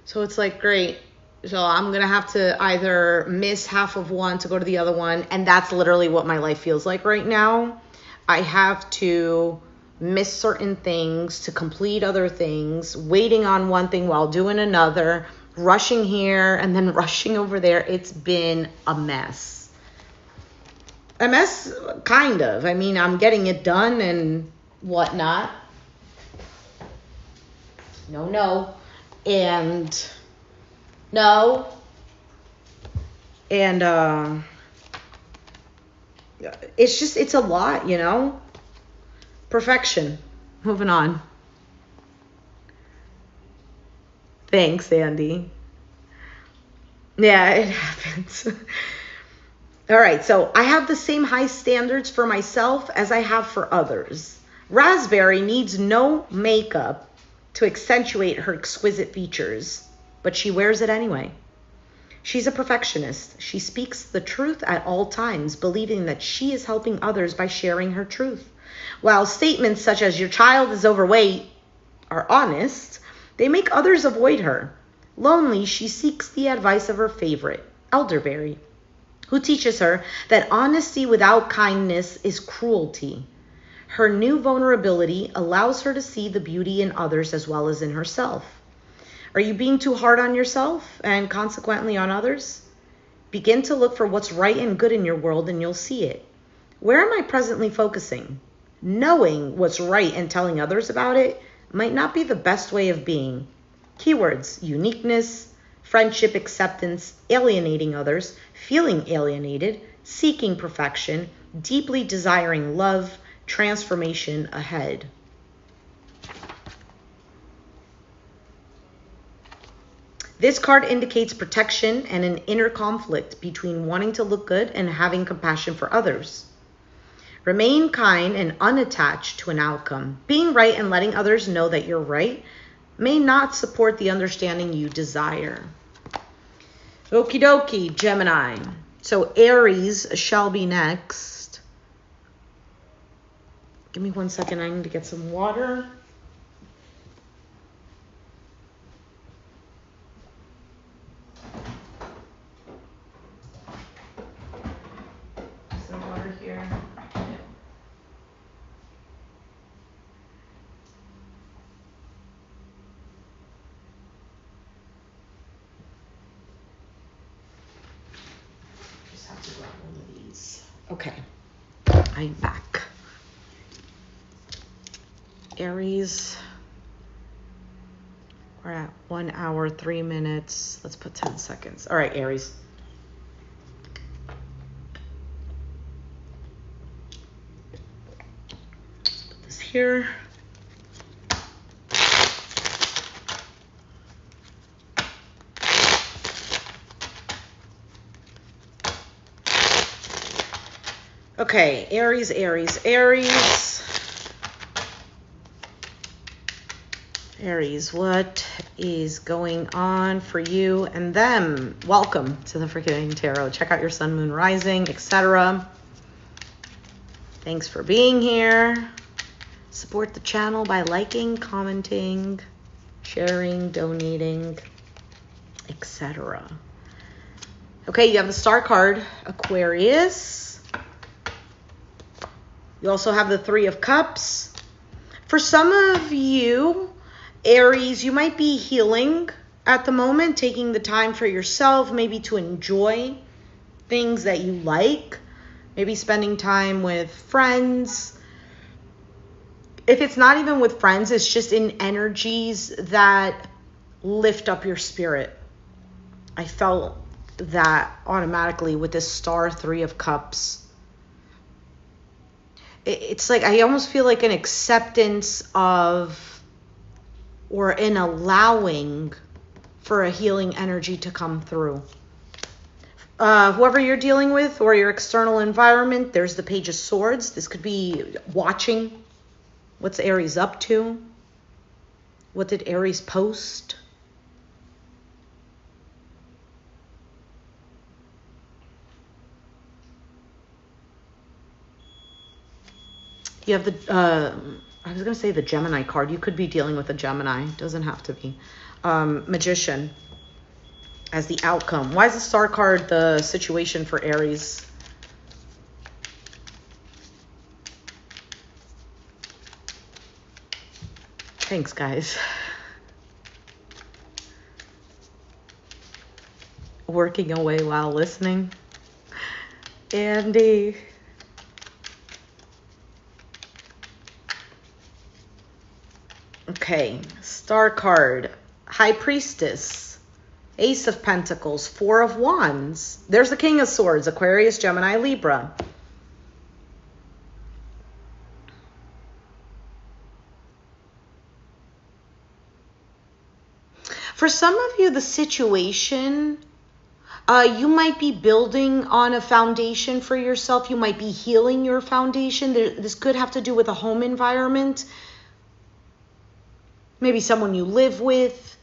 So it's like, great. So I'm going to have to either miss half of one to go to the other one. And that's literally what my life feels like right now. I have to miss certain things to complete other things, waiting on one thing while doing another, rushing here and then rushing over there. It's been a mess. A mess, kind of. I mean, I'm getting it done and whatnot. No. And no. And it's a lot, you know? Perfection. Moving on. Thanks, Andy. Yeah, it happens. All right, so I have the same high standards for myself as I have for others. Raspberry needs no makeup to accentuate her exquisite features, but she wears it anyway. She's a perfectionist. She speaks the truth at all times, believing that she is helping others by sharing her truth. While statements such as your child is overweight are honest, they make others avoid her. Lonely, she seeks the advice of her favorite, Elderberry, who teaches her that honesty without kindness is cruelty. Her new vulnerability allows her to see the beauty in others as well as in herself. Are you being too hard on yourself and consequently on others? Begin to look for what's right and good in your world and you'll see it. Where am I presently focusing? Knowing what's right and telling others about it might not be the best way of being. Keywords: uniqueness, friendship, acceptance, alienating others, feeling alienated, seeking perfection, deeply desiring love, transformation ahead. This card indicates protection and an inner conflict between wanting to look good and having compassion for others. Remain kind and unattached to an outcome. Being right and letting others know that you're right may not support the understanding you desire. Okie dokie, Gemini. So Aries shall be next. Give me 1 second. I need to get some water. Some water here. Just have to grab one of these. Okay, I'm back. Aries, we're at 1 hour, 3 minutes. Let's put 10 seconds. All right, Aries. Put this here. Okay, Aries, Aries, Aries. Aries, what is going on for you and them? Welcome to the Forgiving Tarot. Check out your sun, moon, rising, etc. Thanks for being here. Support the channel by liking, commenting, sharing, donating, etc. Okay, you have the star card, Aquarius. You also have the Three of Cups. For some of you, Aries, you might be healing at the moment, taking the time for yourself, maybe to enjoy things that you like, maybe spending time with friends. If it's not even with friends, it's just in energies that lift up your spirit. I felt that automatically with this star, Three of Cups. It's like I almost feel like an acceptance of, or an allowing for a healing energy to come through. Whoever you're dealing with or your external environment, there's the Page of Swords. This could be watching. What's Aries up to? What did Aries post? You have the, I was going to say the Gemini card. You could be dealing with a Gemini. Doesn't have to be. Magician as the outcome. Why is the star card the situation for Aries? Thanks, guys. Working away while listening. Andy. Okay, star card, High Priestess. Ace of Pentacles, Four of Wands. There's the King of Swords, Aquarius, Gemini, Libra. For some of you, the situation, you might be building on a foundation for yourself. You might be healing your foundation. This could have to do with a home environment. Maybe someone you live with.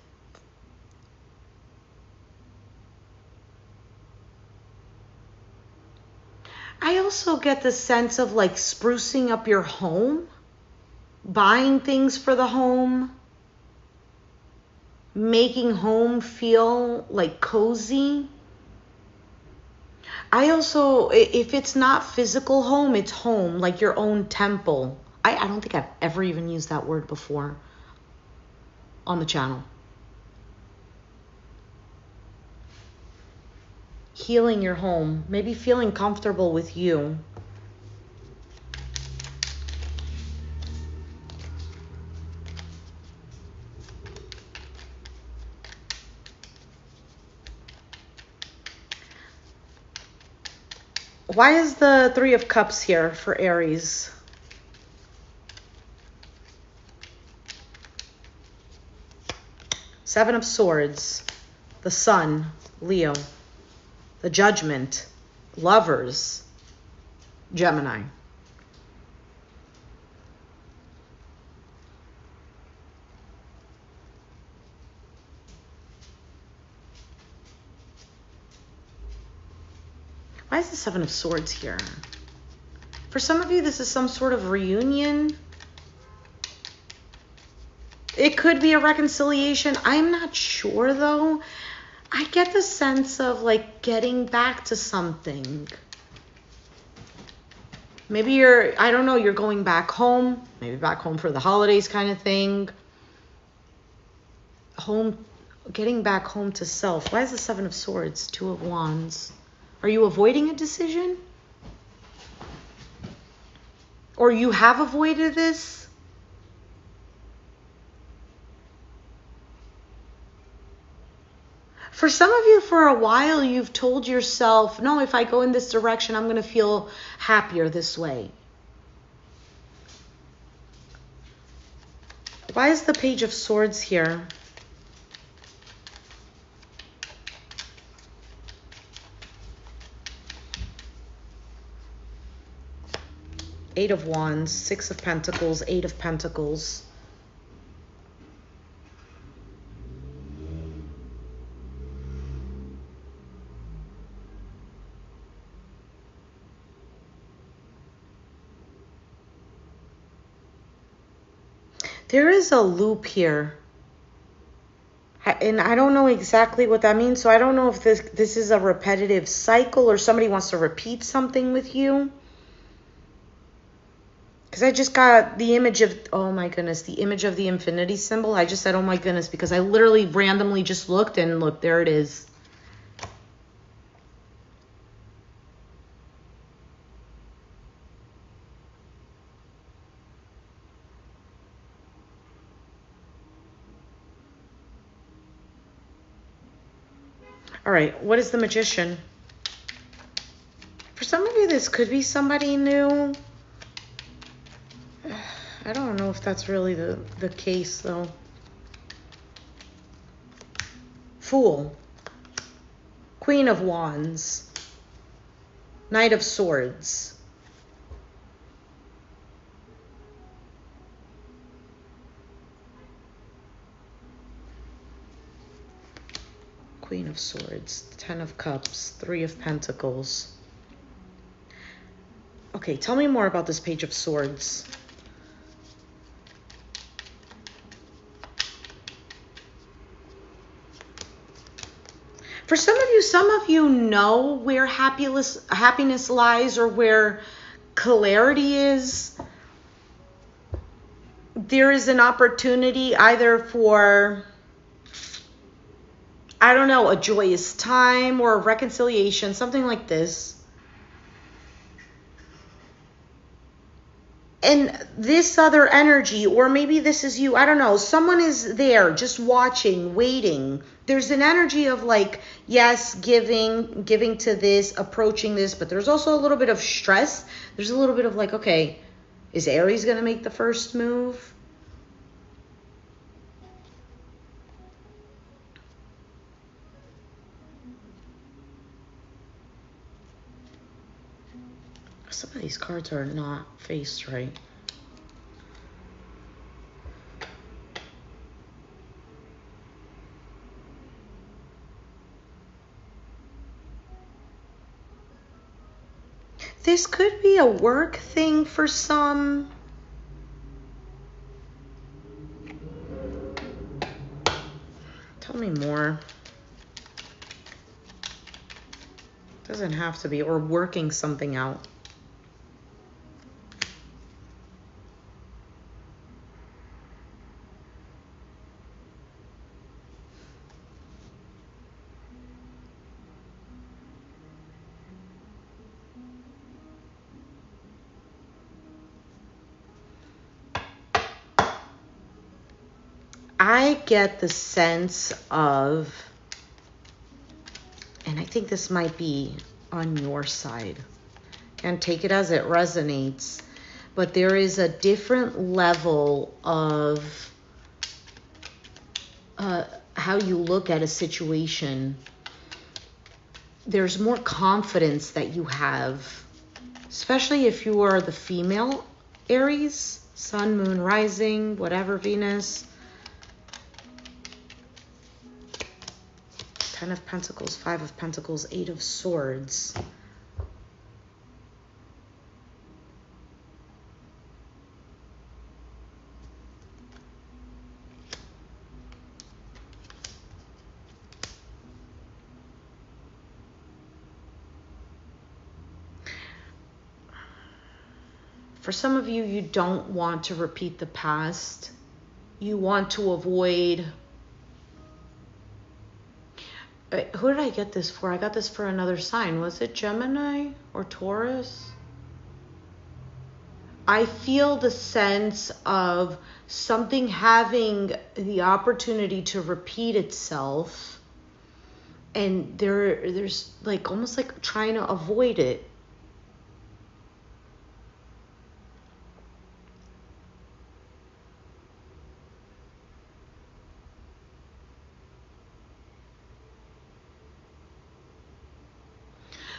I also get the sense of like sprucing up your home, buying things for the home, making home feel like cozy. I also, if it's not physical home, it's home, like your own temple. I don't think I've ever even used that word before on the channel. Healing your home, maybe feeling comfortable with you. Why is the Three of Cups here for Aries? Seven of Swords, the Sun, Leo, the Judgment, Lovers, Gemini. Why is the Seven of Swords here? For some of you, this is some sort of reunion. It could be a reconciliation. I'm not sure, though. I get the sense of, like, getting back to something. Maybe you're, I don't know, you're going back home. Maybe back home for the holidays kind of thing. Home, getting back home to self. Why is the Seven of Swords? Two of Wands. Are you avoiding a decision? Or you have avoided this? For some of you, for a while, you've told yourself, no, if I go in this direction, I'm going to feel happier this way. Why is the Page of Swords here? Eight of Wands, Six of Pentacles, Eight of Pentacles. There is a loop here. And I don't know exactly what that means. So I don't know if this is a repetitive cycle or somebody wants to repeat something with you. Because I just got the image of, oh my goodness, the image of the infinity symbol. I just said, oh my goodness, because I literally randomly just looked and look, there it is. All right, what is the Magician? For some of you, this could be somebody new. I don't know if that's really the case, though. Fool. Queen of Wands. Knight of Swords. Queen of Swords. Ten of Cups. Three of Pentacles. Okay, tell me more about this Page of Swords. For some of you know where happiness lies or where clarity is. There is an opportunity either for, I don't know, a joyous time or a reconciliation, something like this. And this other energy, or maybe this is you, I don't know, someone is there just watching, waiting. There's an energy of like, yes, giving to this, approaching this, but there's also a little bit of stress. There's a little bit of like, okay, is Aries going to make the first move? Some of these cards are not faced right. This could be a work thing for some. Tell me more. Doesn't have to be, or working something out. I get the sense of, and I think this might be on your side, and take it as it resonates, but there is a different level of how you look at a situation. There's more confidence that you have, especially if you are the female Aries, sun, moon, rising, whatever, Venus. 10 of Pentacles, 5 of Pentacles, 8 of Swords. For some of you, you don't want to repeat the past. You want to avoid... Who did I get this for? I got this for another sign. Was it Gemini or Taurus? I feel the sense of something having the opportunity to repeat itself, and there's like almost like trying to avoid it.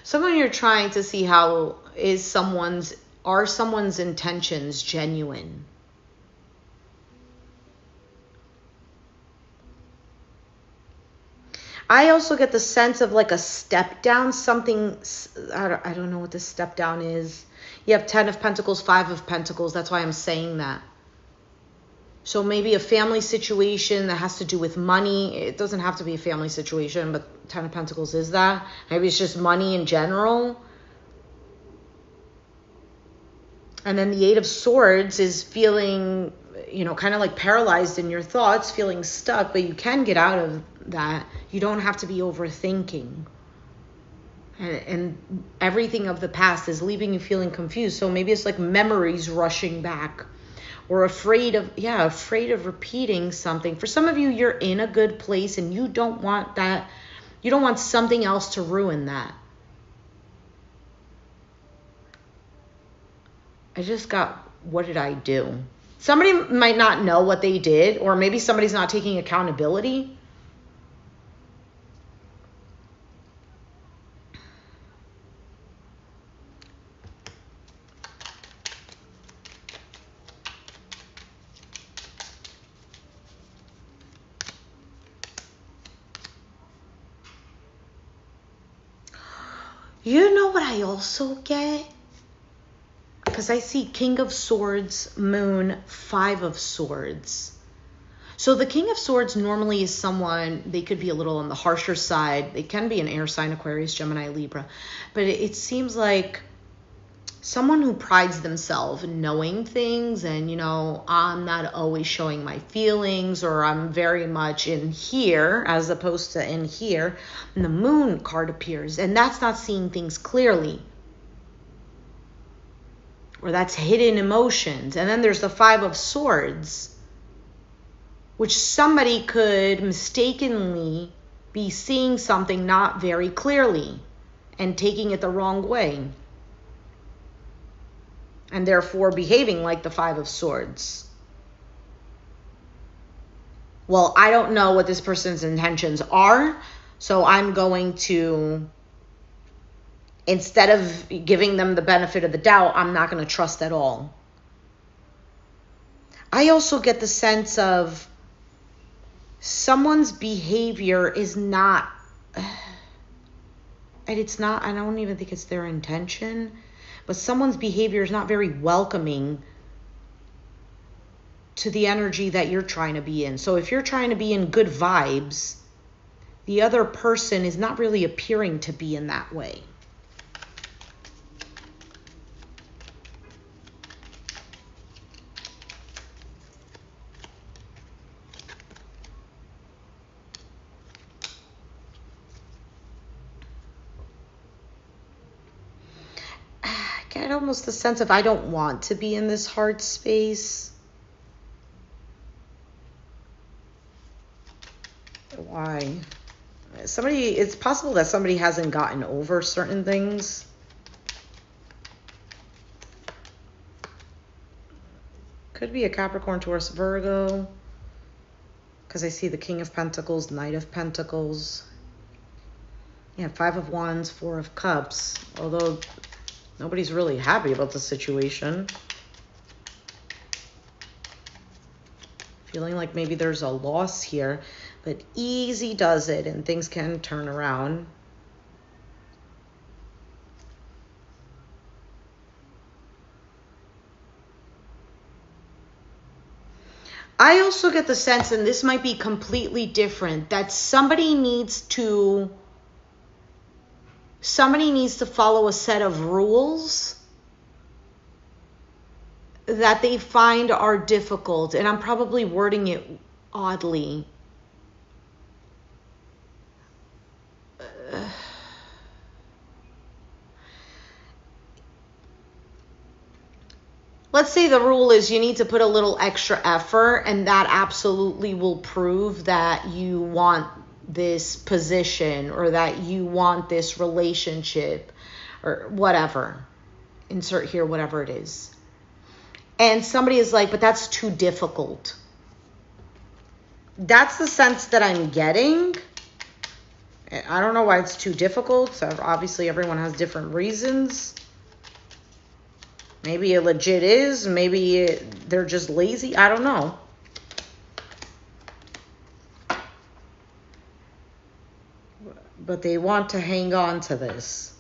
Someone you're trying to see how are someone's intentions genuine? I also get the sense of like a step down, something, I don't know what this step down is. You have 10 of Pentacles, 5 of Pentacles. That's why I'm saying that. So maybe a family situation that has to do with money. It doesn't have to be a family situation, but 10 of Pentacles is that. Maybe it's just money in general. And then the 8 of Swords is feeling, you know, kind of like paralyzed in your thoughts, feeling stuck, but you can get out of that. You don't have to be overthinking. And everything of the past is leaving you feeling confused. So maybe it's like memories rushing back. Or afraid of repeating something. For some of you, you're in a good place and you don't want that. You don't want something else to ruin that. I just got, what did I do? Somebody might not know what they did, or maybe somebody's not taking accountability. You know what I also get? Because I see King of Swords, Moon, 5 of Swords. So the King of Swords normally is someone, they could be a little on the harsher side. They can be an air sign, Aquarius, Gemini, Libra. But it seems like someone who prides themselves in knowing things and, you know, I'm not always showing my feelings, or I'm very much in here as opposed to in here. And the Moon card appears, and that's not seeing things clearly. or that's hidden emotions. And then there's the Five of Swords, which somebody could mistakenly be seeing something not very clearly and taking it the wrong way, and therefore behaving like the Five of Swords. Well, I don't know what this person's intentions are, so I'm going to, instead of giving them the benefit of the doubt, I'm not going to trust at all. I also get the sense of someone's behavior is not, and it's not, I don't even think it's their intention, but someone's behavior is not very welcoming to the energy that you're trying to be in. So if you're trying to be in good vibes, the other person is not really appearing to be in that way. I get almost the sense of I don't want to be in this heart space. Why? It's possible that somebody hasn't gotten over certain things. Could be a Capricorn, Taurus, Virgo, because I see the King of Pentacles, Knight of Pentacles. Yeah, Five of Wands, Four of Cups, although nobody's really happy about the situation. Feeling like maybe there's a loss here, but easy does it and things can turn around. I also get the sense, and this might be completely different, that somebody needs to follow a set of rules that they find are difficult. And I'm probably wording it oddly. Let's say the rule is you need to put a little extra effort, and that absolutely will prove that you want this position or that you want this relationship or whatever. Insert here whatever it is. And somebody is like, but that's too difficult. That's the sense that I'm getting. I don't know why it's too difficult. So obviously everyone has different reasons. Maybe it legit is. Maybe they're just lazy. I don't know. But they want to hang on to this.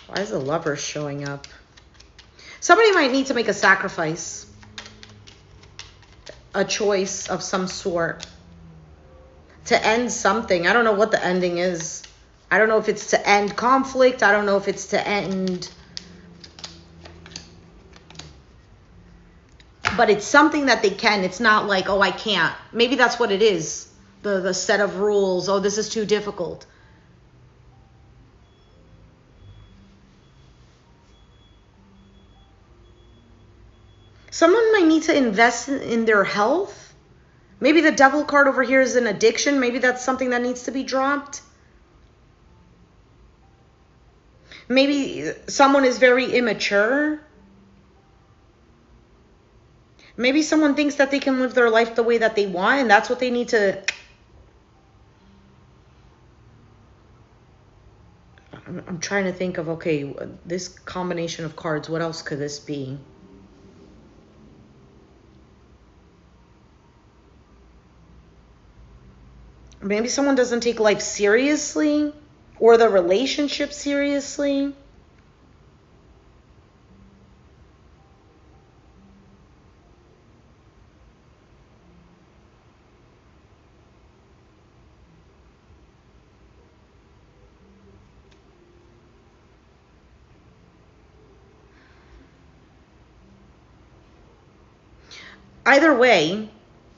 Why is the Lover showing up? Somebody might need to make a sacrifice. A choice of some sort. To end something. I don't know what the ending is. I don't know if it's to end conflict. I don't know if it's to end... But it's something that they can. It's not like, oh, I can't. Maybe that's what it is. The set of rules. Oh, this is too difficult. Someone might need to invest in their health. Maybe the Devil card over here is an addiction. Maybe that's something that needs to be dropped. Maybe someone is very immature. Maybe someone thinks that they can live their life the way that they want, and that's what they need to... I'm trying to think of, okay, this combination of cards, what else could this be? Maybe someone doesn't take life seriously or the relationship seriously. Either way,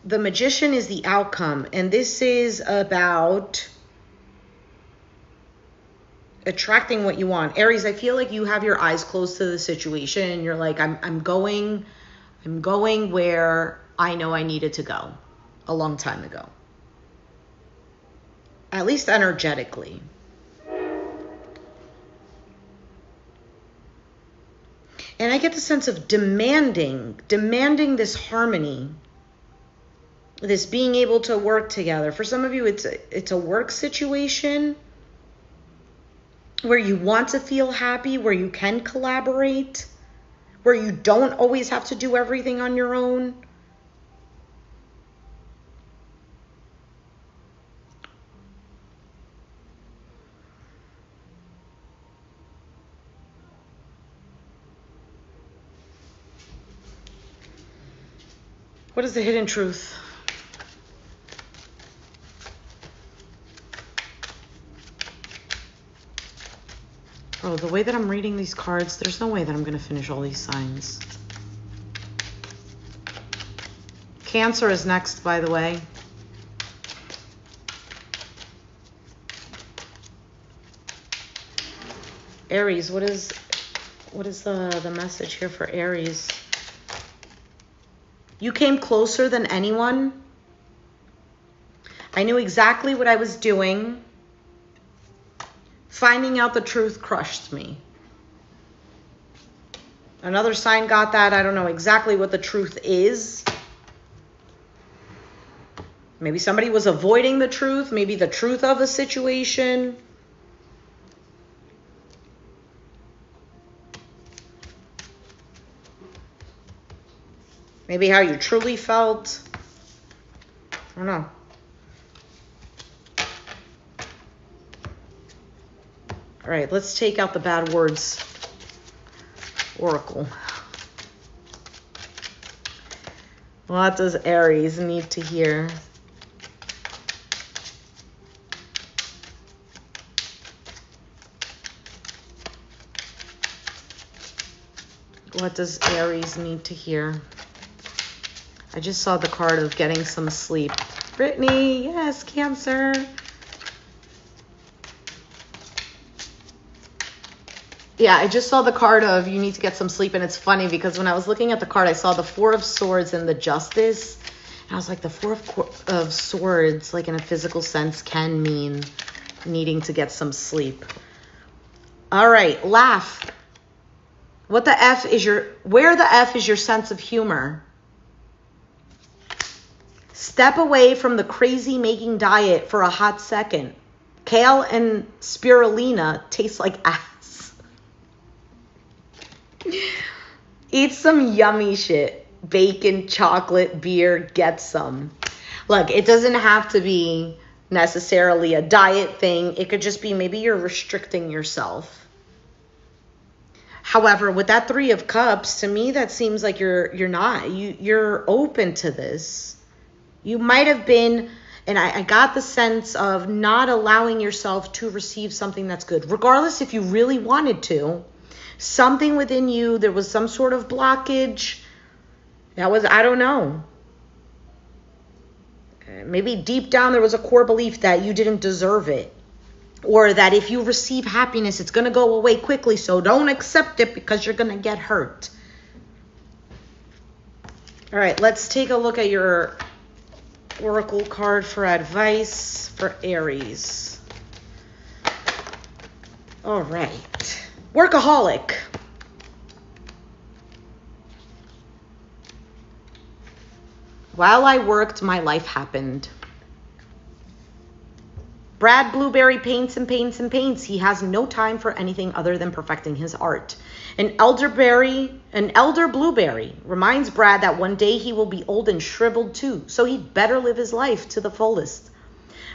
the Magician is the outcome, and this is about attracting what you want. Aries, I feel like you have your eyes closed to the situation and you're like, I'm going where I know I needed to go a long time ago. At least energetically. And I get the sense of demanding this harmony, this being able to work together. For some of you, it's a work situation where you want to feel happy, where you can collaborate, where you don't always have to do everything on your own. What is the hidden truth? Oh, the way that I'm reading these cards, there's no way that I'm going to finish all these signs. Cancer is next, by the way. Aries, what is the message here for Aries? You came closer than anyone. I knew exactly what I was doing. Finding out the truth crushed me. Another sign got that. I don't know exactly what the truth is. Maybe somebody was avoiding the truth. Maybe the truth of a situation. Maybe how you truly felt. I don't know. All right, let's take out the bad words. Oracle. What does Aries need to hear? What does Aries need to hear? I just saw the card of getting some sleep. Brittany, yes, Cancer. Yeah, I just saw the card of you need to get some sleep, and it's funny because when I was looking at the card, I saw the Four of Swords and the Justice, and I was like, the Four of Swords, like in a physical sense, can mean needing to get some sleep. All right, laugh. Where the F is your sense of humor? Step away from the crazy making diet for a hot second. Kale and spirulina taste like ass. Eat some yummy shit. Bacon, chocolate, beer, get some. Look, it doesn't have to be necessarily a diet thing. It could just be maybe you're restricting yourself. However, with that Three of Cups, to me that seems like you're not. You're open to this. You might have been, and I got the sense of not allowing yourself to receive something that's good. Regardless if you really wanted to, something within you, there was some sort of blockage. That was, I don't know. Maybe deep down there was a core belief that you didn't deserve it. Or that if you receive happiness, it's going to go away quickly. So don't accept it because you're going to get hurt. All right, let's take a look at your Oracle card for advice for Aries. All right. Workaholic. While I worked, my life happened. Brad Blueberry paints and paints and paints. He has no time for anything other than perfecting his art. An elder blueberry reminds Brad that one day he will be old and shriveled too, so he'd better live his life to the fullest.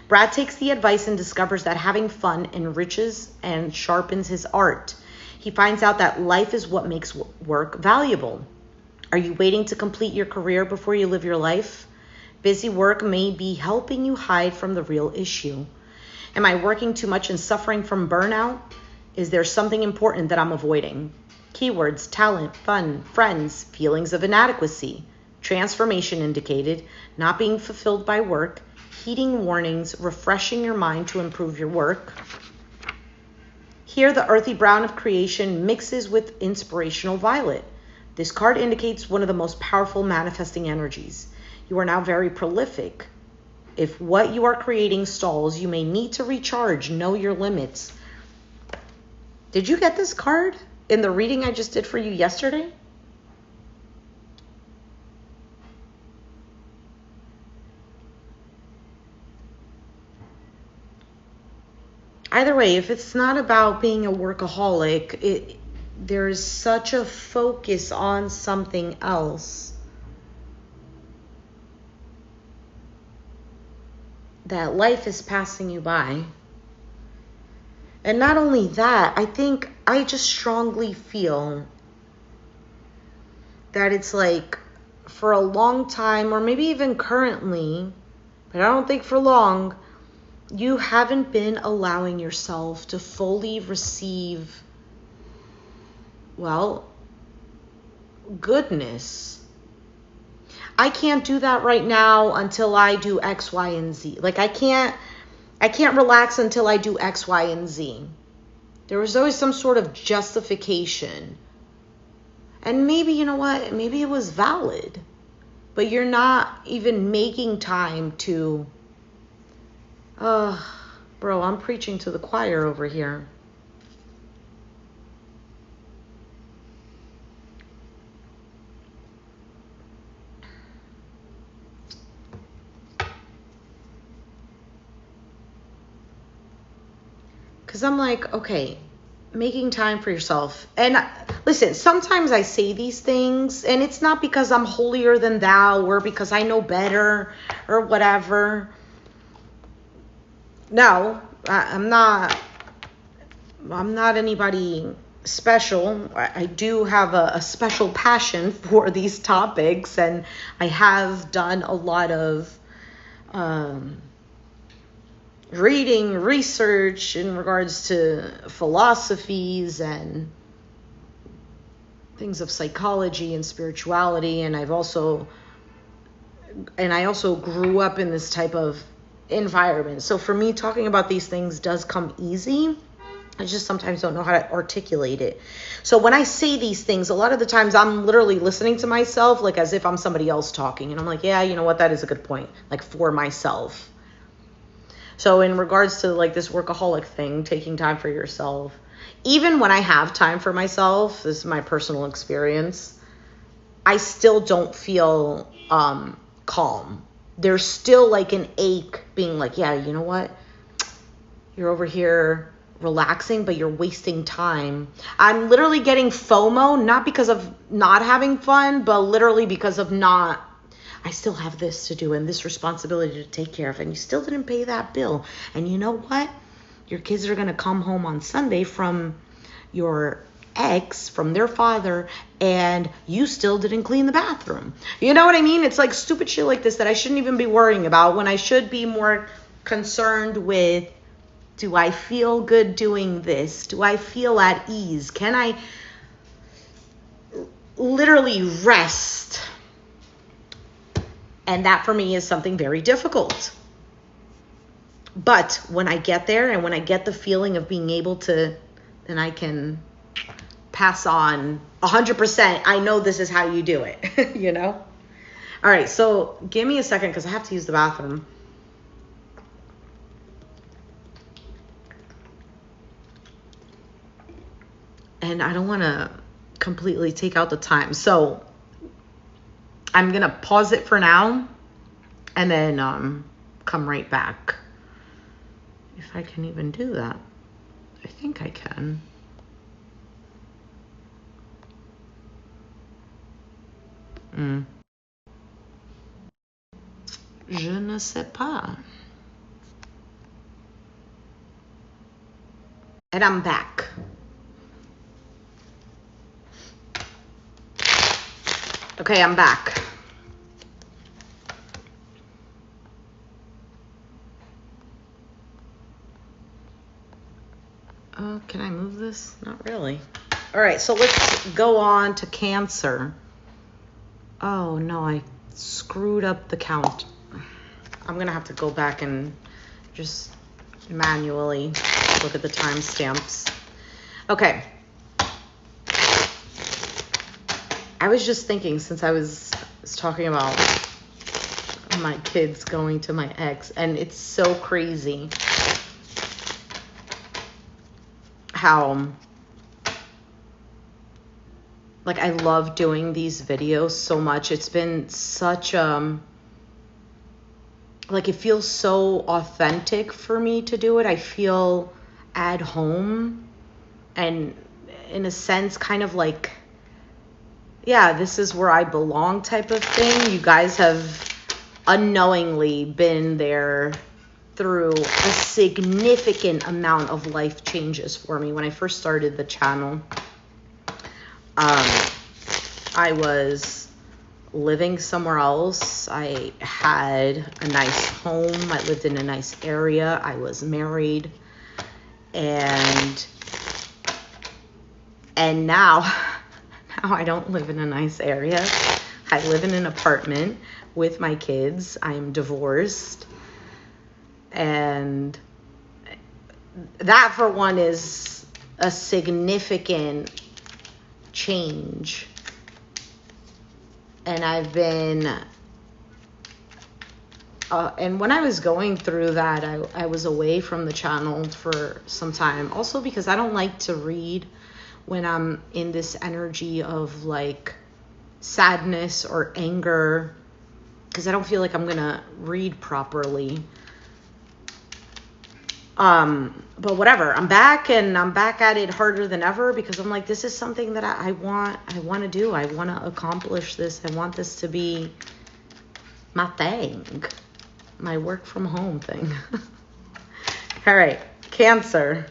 Brad takes the advice and discovers that having fun enriches and sharpens his art. He finds out that life is what makes work valuable. Are you waiting to complete your career before you live your life? Busy work may be helping you hide from the real issue. Am I working too much and suffering from burnout? Is there something important that I'm avoiding? Keywords: talent, fun, friends, feelings of inadequacy. transformation indicated, not being fulfilled by work, heeding warnings, refreshing your mind to improve your work. Here, the earthy brown of creation mixes with inspirational violet. This card indicates one of the most powerful manifesting energies. You are now very prolific. If what you are creating stalls, you may need to recharge. Know your limits. Did you get this card in the reading I just did for you yesterday? Either way, if it's not about being a workaholic, there's such a focus on something else that life is passing you by. And not only that, I just strongly feel that it's like for a long time, or maybe even currently, but I don't think for long, you haven't been allowing yourself to fully receive, well, goodness. I can't do that right now until I do X, Y, and Z. Like I can't relax until I do X, Y, and Z. There was always some sort of justification. And maybe, you know what? Maybe it was valid. But you're not even making time to... bro, I'm preaching to the choir over here. Because I'm like, okay, making time for yourself. And listen, sometimes I say these things, and it's not because I'm holier than thou or because I know better or whatever. No, I'm not anybody special. I do have a special passion for these topics, and I have done a lot of reading, research in regards to philosophies and things of psychology and spirituality. And I also grew up in this type of environment. So for me, talking about these things does come easy. I just sometimes don't know how to articulate it. So when I say these things, a lot of the times I'm literally listening to myself like as if I'm somebody else talking. And I'm like, yeah, you know what? That is a good point. Like for myself. So in regards to like this workaholic thing, taking time for yourself, even when I have time for myself, this is my personal experience, I still don't feel calm. There's still like an ache being like, yeah, you know what? You're over here relaxing, but you're wasting time. I'm literally getting FOMO, not because of not having fun, but literally because of I still have this to do and this responsibility to take care of, and you still didn't pay that bill. And you know what? Your kids are going to come home on Sunday from your ex, from their father, and you still didn't clean the bathroom. You know what I mean? It's like stupid shit like this that I shouldn't even be worrying about when I should be more concerned with, do I feel good doing this? Do I feel at ease? Can I literally rest? And that for me is something very difficult. But when I get there and when I get the feeling of being able to, then I can pass on 100%. I know this is how you do it, you know? All right, so give me a second because I have to use the bathroom. And I don't want to completely take out the time. So I'm going to pause it for now and then come right back. If I can even do that. I think I can. Je ne sais pas. And I'm back. Okay, I'm back. Can I move this? Not really. All right, so let's go on to Cancer. Oh, no, I screwed up the count. I'm going to have to go back and just manually look at the timestamps. Okay. I was just thinking, since I was talking about my kids going to my ex, and it's so crazy how, like, I love doing these videos so much. It's been such like, it feels so authentic for me to do it. I feel at home and, in a sense, kind of like, yeah, this is where I belong type of thing. You guys have unknowingly been there through a significant amount of life changes for me. When I first started the channel, I was living somewhere else. I had a nice home. I lived in a nice area. I was married. And now I don't live in a nice area. I live in an apartment with my kids. I'm divorced. And that, for one, is a significant change. And I've been, and when I was going through that, I was away from the channel for some time. Also because I don't like to read when I'm in this energy of like sadness or anger, because I don't feel like I'm gonna read properly. But whatever, I'm back, and I'm back at it harder than ever, because I'm like, this is something that I want to do. I want to accomplish this. I want this to be my thing, my work from home thing. All right, Cancer.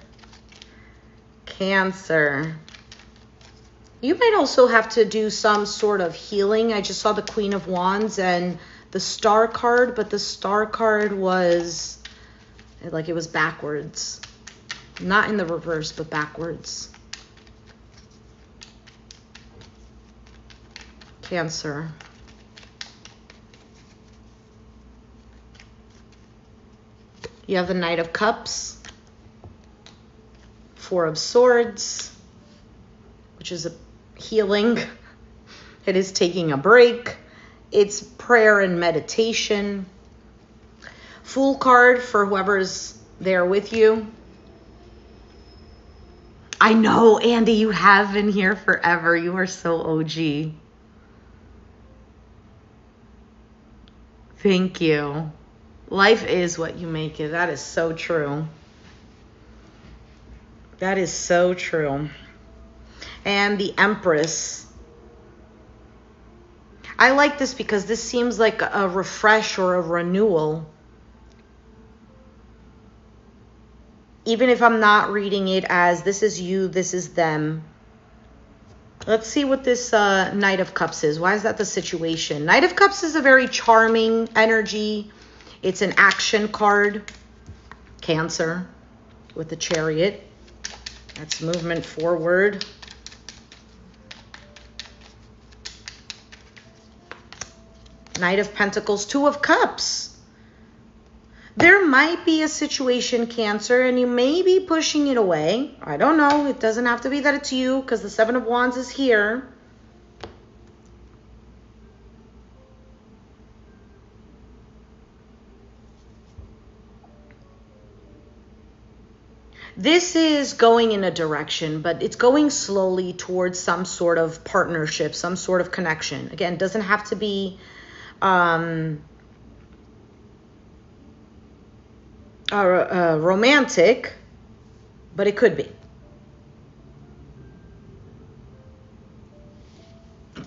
You might also have to do some sort of healing. I just saw the Queen of Wands and the Star card, but the Star card was like, it was backwards. Not in the reverse, but backwards. Cancer. You have the Knight of Cups, Four of Swords, which is a healing. It is taking a break. It's prayer and meditation. Fool card for whoever's there with you. I know, Andy, you have been here forever. You are so OG. Thank you. Life is what you make it. That is so true. That is so true. And the Empress. I like this because this seems like a refresh or a renewal. Even if I'm not reading it as this is you, this is them. Let's see what this Knight of Cups is. Why is that the situation? Knight of Cups is a very charming energy. It's an action card. Cancer with the Chariot. That's movement forward. Knight of Pentacles, Two of Cups. There might be a situation, Cancer, and you may be pushing it away. I don't know. It doesn't have to be that it's you, because the Seven of Wands is here. This is going in a direction, but it's going slowly towards some sort of partnership, some sort of connection. Again, it doesn't have to be romantic, but it could be.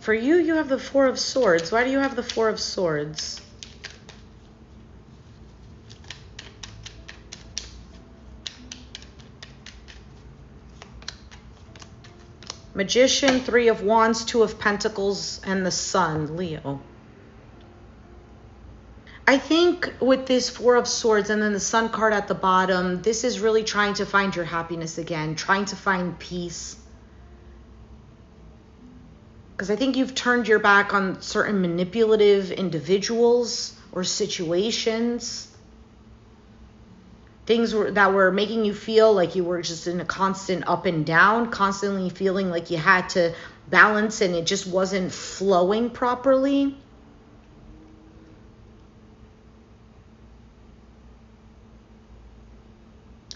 For you, you have the Four of Swords. Why do you have the Four of Swords? Magician, Three of Wands, Two of Pentacles, and the Sun, Leo. I think with this Four of Swords and then the Sun card at the bottom, this is really trying to find your happiness again, trying to find peace. Because I think you've turned your back on certain manipulative individuals or situations. Things that were making you feel like you were just in a constant up and down, constantly feeling like you had to balance and it just wasn't flowing properly.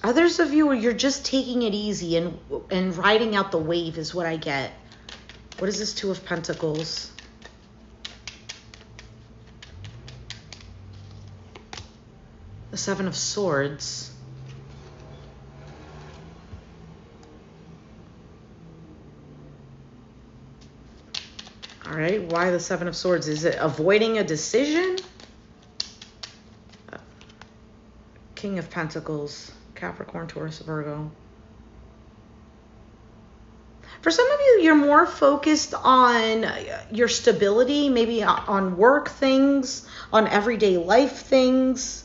Others of you, you're just taking it easy and riding out the wave is what I get. What is this Two of Pentacles? The Seven of Swords. All right, why the Seven of Swords? Is it avoiding a decision? King of Pentacles. Capricorn, Taurus, Virgo. For some of you, you're more focused on your stability, maybe on work things, on everyday life things.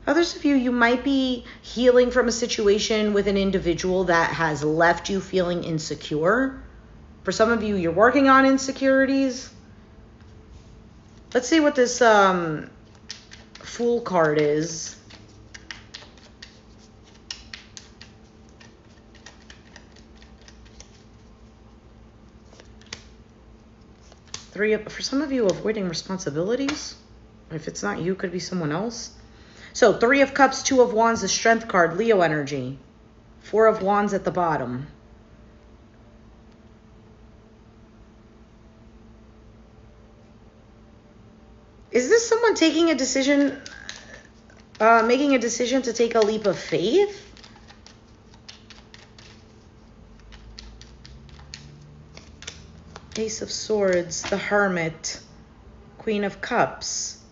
Others of you, you might be healing from a situation with an individual that has left you feeling insecure. For some of you, you're working on insecurities. Let's see what this Fool card is. For some of you, avoiding responsibilities. If it's not you, it could be someone else. So 3 of Cups, 2 of Wands, the Strength card, Leo energy. 4 of Wands at the bottom. Is this someone taking a decision, making a decision to take a leap of faith? Ace of Swords, the Hermit, Queen of Cups.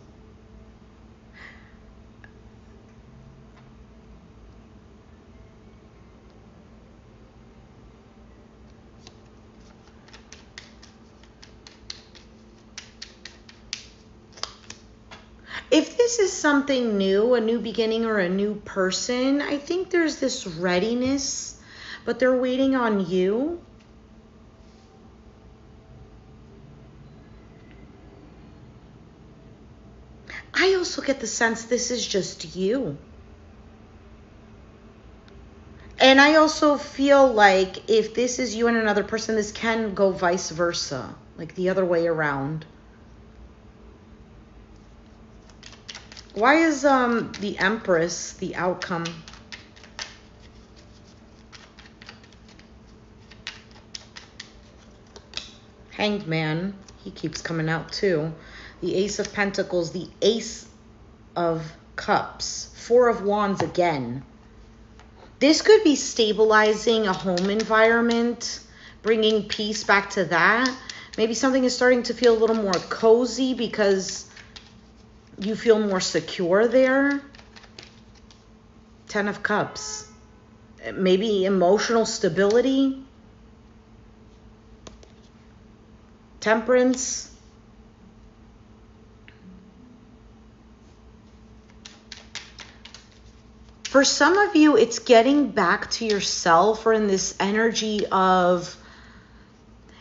If this is something new, a new beginning or a new person, I think there's this readiness, but they're waiting on you. I also get the sense this is just you. And I also feel like if this is you and another person, this can go vice versa, like the other way around. Why is the Empress the outcome? Hanged Man, he keeps coming out too. The Ace of Pentacles, the Ace of Cups, 4 of Wands again. This could be stabilizing a home environment, bringing peace back to that. Maybe something is starting to feel a little more cozy because you feel more secure there. 10 of Cups. Maybe emotional stability. Temperance. For some of you, it's getting back to yourself, or in this energy of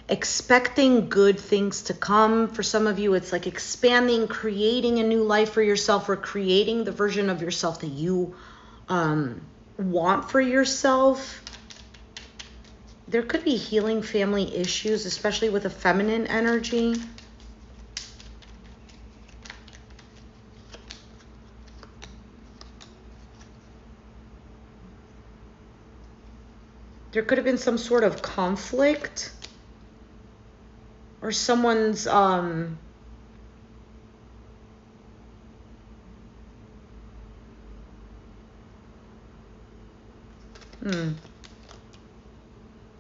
expecting good things to come. For some of you, it's like expanding, creating a new life for yourself, or creating the version of yourself that you want for yourself. There could be healing family issues, especially with a feminine energy. There could have been some sort of conflict, or someone's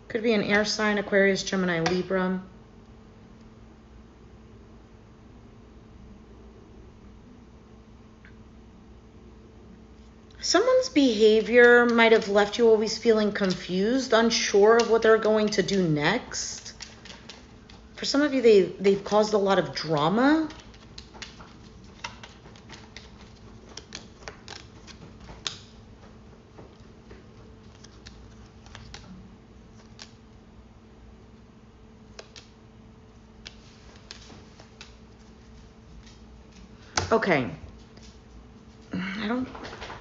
could be an air sign, Aquarius, Gemini, Libra. Someone's behavior might have left you always feeling confused, unsure of what they're going to do next. For some of you, they've caused a lot of drama. Okay.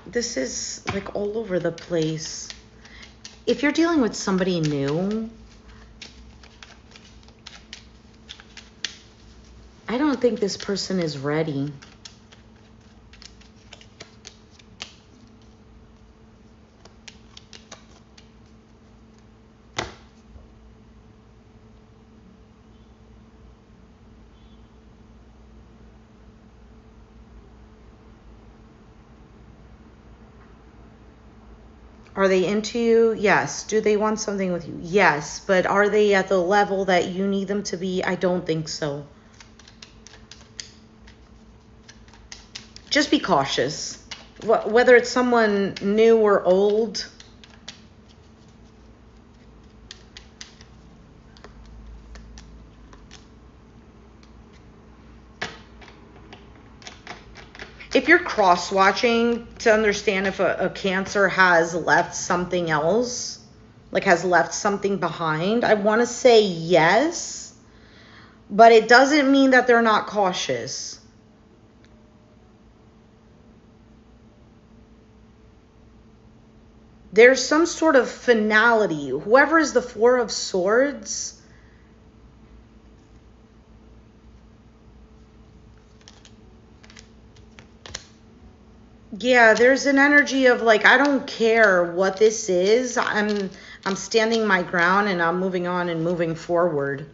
This is like all over the place. If you're dealing with somebody new, I don't think this person is ready. Are they into you? Yes. Do they want something with you? Yes. But are they at the level that you need them to be? I don't think so. Just be cautious. Whether it's someone new or old. If you're cross-watching to understand if a Cancer has left something else, like has left something behind, I want to say yes, but it doesn't mean that they're not cautious. There's some sort of finality. Whoever is the Four of Swords, yeah, there's an energy of like, I don't care what this is. I'm standing my ground and I'm moving on and moving forward.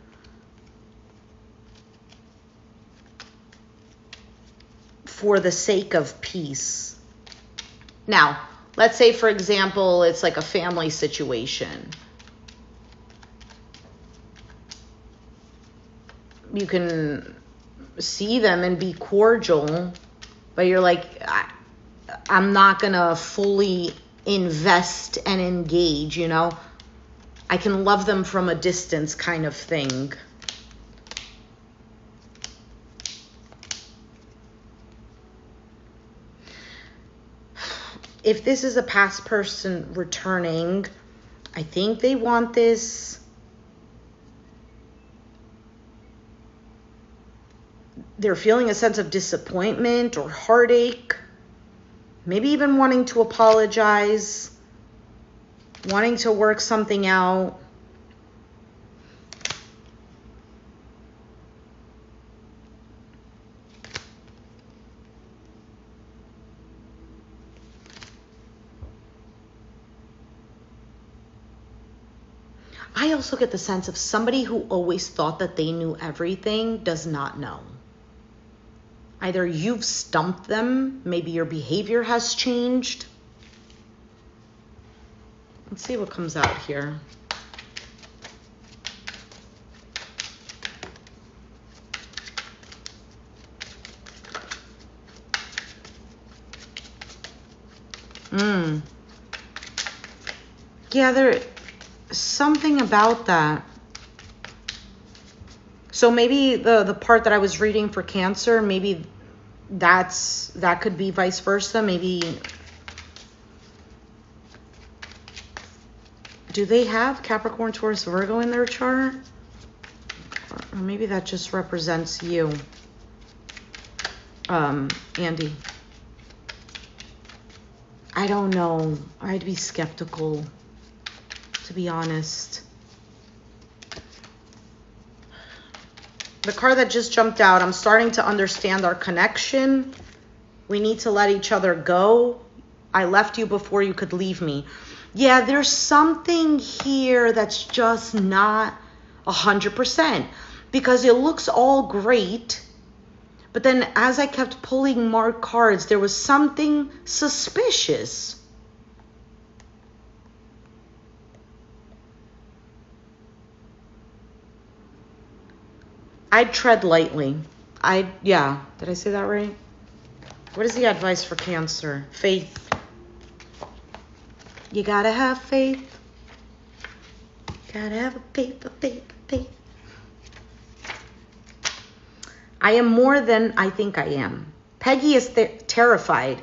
For the sake of peace. Now, let's say, for example, it's like a family situation. You can see them and be cordial, but you're like, I'm not going to fully invest and engage, you know? I can love them from a distance kind of thing. If this is a past person returning, I think they want this. They're feeling a sense of disappointment or heartache. Maybe even wanting to apologize. Wanting to work something out. I also get the sense of somebody who always thought that they knew everything does not know. Either you've stumped them, maybe your behavior has changed. Let's see what comes out here. Yeah, there's something about that. So maybe the part that I was reading for Cancer, maybe that could be vice versa. Maybe, do they have Capricorn, Taurus, Virgo in their chart? Or maybe that just represents you, Andy. I don't know. I'd be skeptical, to be honest. The card that just jumped out, I'm starting to understand our connection. We need to let each other go. I left you before you could leave me. Yeah, there's something here that's just not 100%, because it looks all great. But then as I kept pulling more cards, there was something suspicious. I'd tread lightly. Yeah, did I say that right? What is the advice for Cancer? Faith. You gotta have faith. Gotta have a faith. I am more than I think I am. Peggy is terrified.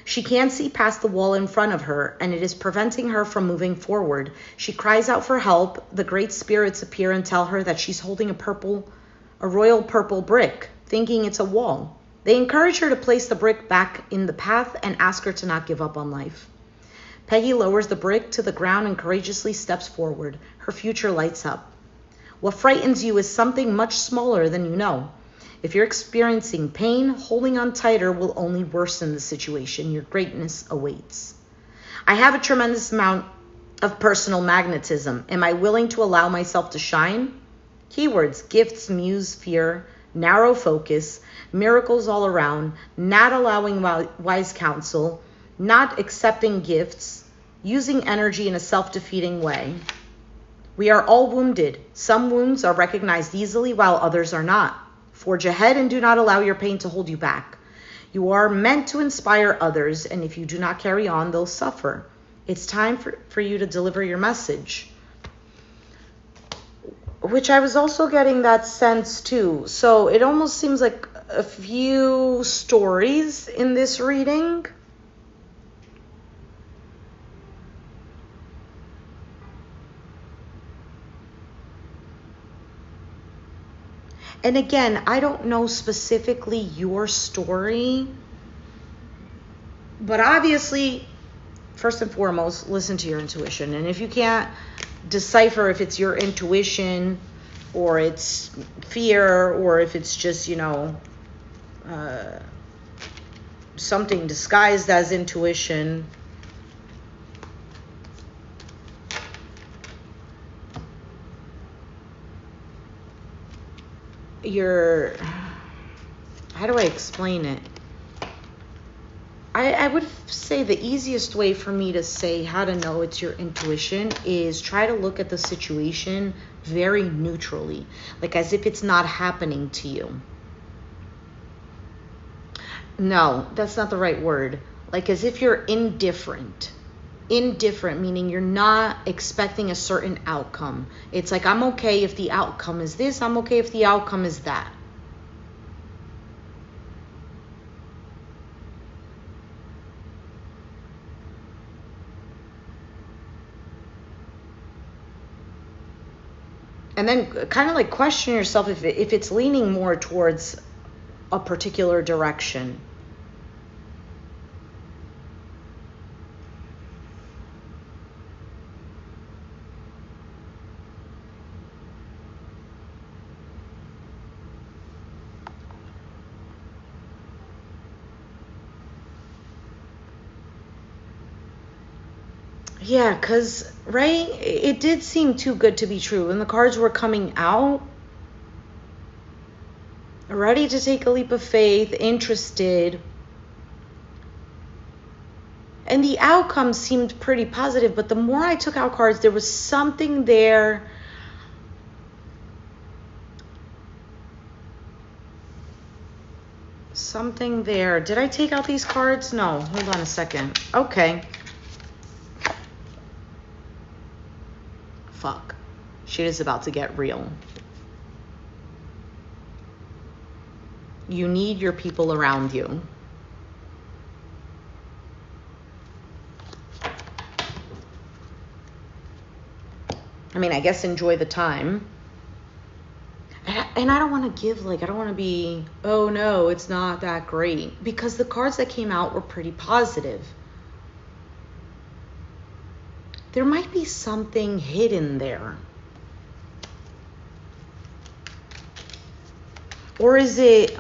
She can't see past the wall in front of her, and it is preventing her from moving forward. She cries out for help. The great spirits appear and tell her that she's holding a royal purple brick, thinking it's a wall. They encourage her to place the brick back in the path and ask her to not give up on life. Peggy lowers the brick to the ground and courageously steps forward. Her future lights up. What frightens you is something much smaller than you know. If you're experiencing pain, holding on tighter will only worsen the situation. Your greatness awaits. I have a tremendous amount of personal magnetism. Am I willing to allow myself to shine? Keywords: gifts, muse, fear, narrow focus, miracles all around, not allowing wise counsel, not accepting gifts, using energy in a self-defeating way. We are all wounded. Some wounds are recognized easily while others are not. Forge ahead and do not allow your pain to hold you back. You are meant to inspire others, and if you do not carry on, they'll suffer. It's time for you to deliver your message. Which I was also getting that sense too. So it almost seems like a few stories in this reading. And again, I don't know specifically your story, but obviously, first and foremost, listen to your intuition. And if you can't decipher if it's your intuition or it's fear or if it's just, something disguised as intuition, how do I explain it? I would say the easiest way for me to say how to know it's your intuition is try to look at the situation very neutrally, like as if it's not happening to you. No, that's not the right word. Like as if you're indifferent. Indifferent, meaning you're not expecting a certain outcome. It's like, I'm okay if the outcome is this, I'm okay if the outcome is that. And then kind of like question yourself if it's leaning more towards a particular direction. Yeah, because, right, it did seem too good to be true. When the cards were coming out, ready to take a leap of faith, interested. And the outcome seemed pretty positive, but the more I took out cards, there was something there. Something there. Did I take out these cards? No. Hold on a second. Okay. Fuck. Shit is about to get real. You need your people around you. I mean, I guess enjoy the time. And I don't want to give, I don't want to be, oh no, it's not that great. Because the cards that came out were pretty positive. There might be something hidden there. Or is it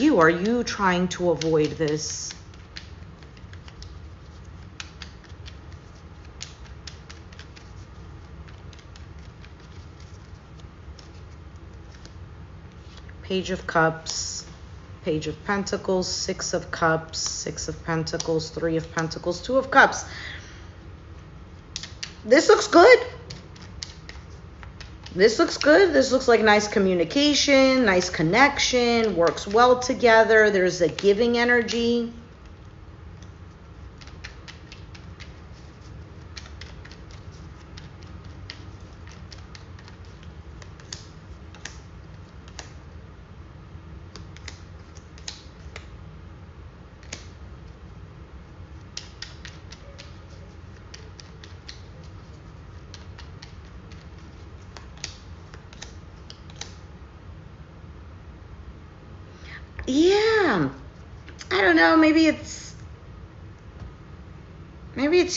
you? Are you trying to avoid this? Page of Cups, Page of Pentacles, Six of Cups, Six of Pentacles, Three of Pentacles, Two of Cups. This looks good. This looks good. This looks like nice communication, nice connection, works well together. There's a giving energy. Yeah. I don't know. Maybe it's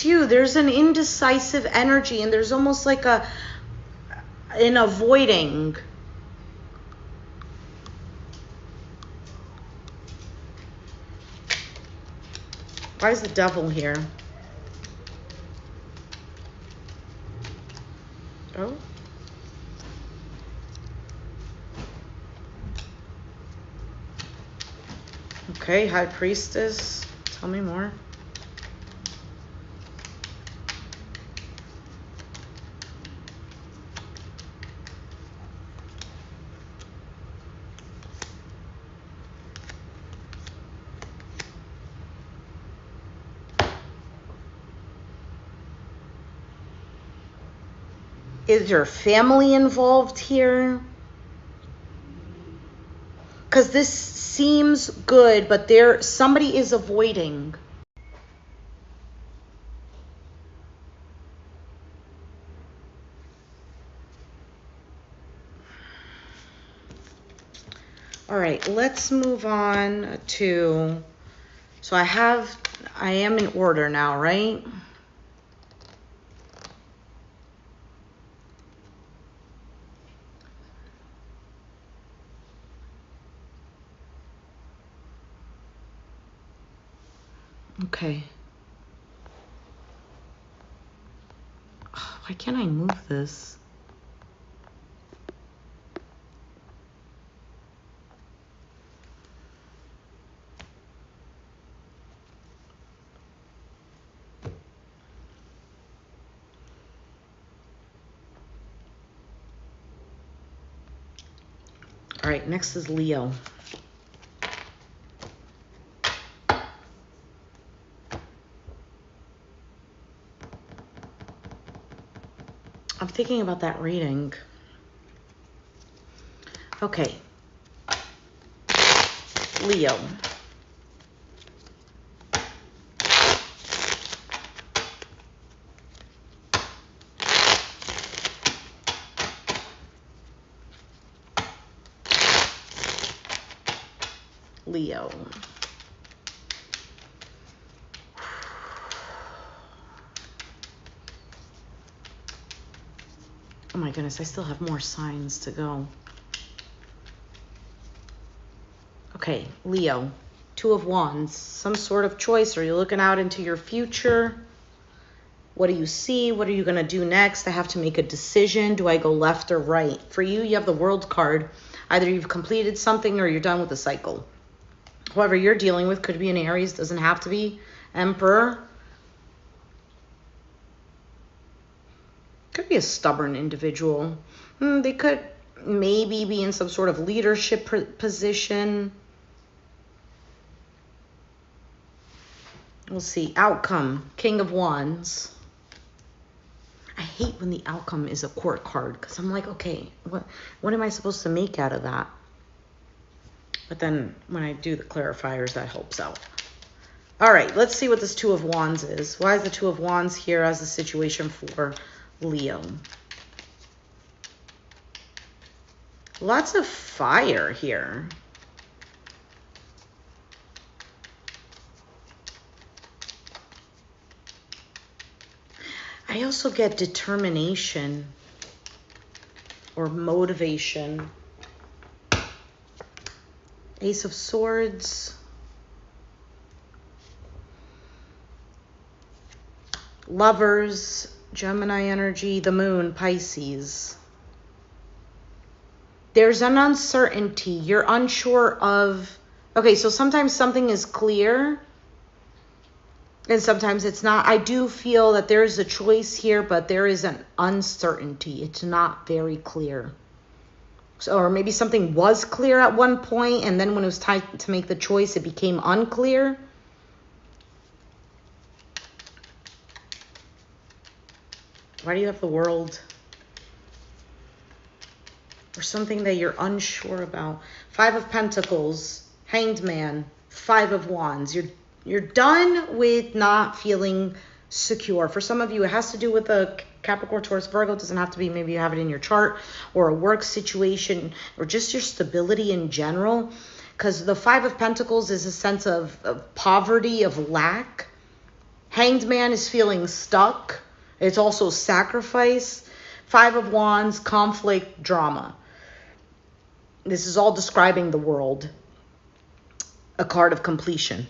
you. There's an indecisive energy, and there's almost like an avoiding. Why is the devil here? Oh. Okay, High Priestess. Tell me more. Is your family involved here? Because this seems good, but somebody is avoiding. All right, let's move on to, so I am in order now, right? Okay. Why can't I move this? All right, next is Leo. I'm thinking about that reading. Okay. Leo. Leo. Oh my goodness, I still have more signs to go. Okay, Leo, Two of Wands, some sort of choice. Are you looking out into your future? What do you see? What are you going to do next? I have to make a decision. Do I go left or right? For you, you have the World card. Either you've completed something or you're done with the cycle. Whoever you're dealing with could be an Aries, doesn't have to be. Emperor. Could be a stubborn individual. They could maybe be in some sort of leadership position. We'll see. Outcome. King of Wands. I hate when the outcome is a court card because I'm like, okay, what am I supposed to make out of that? But then when I do the clarifiers, that helps out. All right, let's see what this Two of Wands is. Why is the Two of Wands here as a situation for Leo? Lots of fire here. I also get determination or motivation. Ace of Swords. Lovers, Gemini energy, the Moon, Pisces. There's an uncertainty. You're unsure of... Okay, so sometimes something is clear and sometimes it's not. I do feel that there's a choice here, but there is an uncertainty. It's not very clear. So, or maybe something was clear at one point, and then when it was time to make the choice, it became unclear. Why do you have the World? Or something that you're unsure about. Five of Pentacles, Hanged Man, Five of Wands. You're done with not feeling secure. For some of you, it has to do with a Capricorn, Taurus, Virgo. It doesn't have to be. Maybe you have it in your chart or a work situation or just your stability in general. because the Five of Pentacles is a sense of poverty, of lack. Hanged Man is feeling stuck. It's also sacrifice. Five of Wands, conflict, drama. This is all describing the world. A card of completion.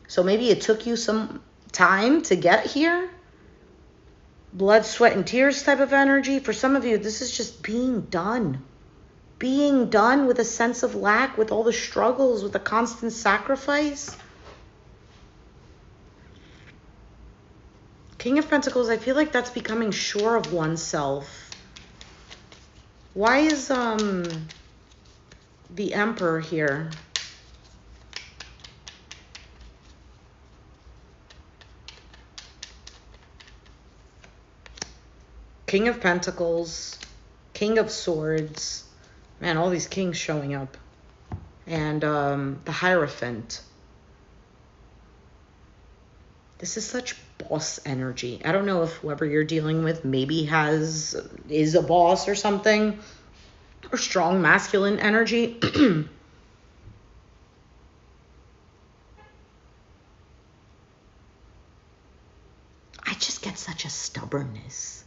So maybe it took you some time to get here. Blood, sweat, and tears type of energy. For some of you, this is just being done. Being done with a sense of lack, with all the struggles, with the constant sacrifice. King of Pentacles, I feel like that's becoming sure of oneself. Why is the Emperor here? King of Pentacles, King of Swords. Man, all these kings showing up. And the Hierophant. This is such boss energy. I don't know if whoever you're dealing with maybe is a boss or something. Or strong masculine energy. I just get such a stubbornness.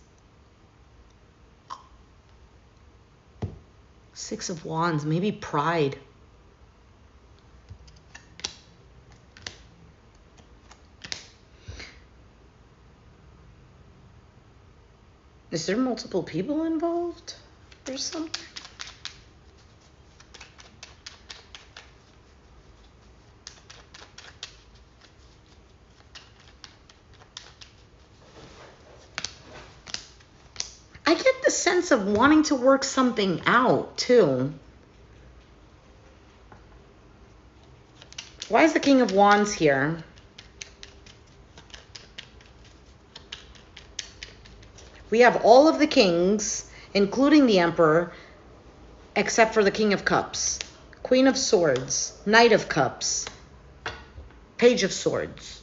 Six of Wands, maybe pride. Is there multiple people involved or something? I get the sense of wanting to work something out, too. Why is the King of Wands here? We have all of the kings, including the Emperor, except for the King of Cups. Queen of Swords, Knight of Cups, Page of Swords.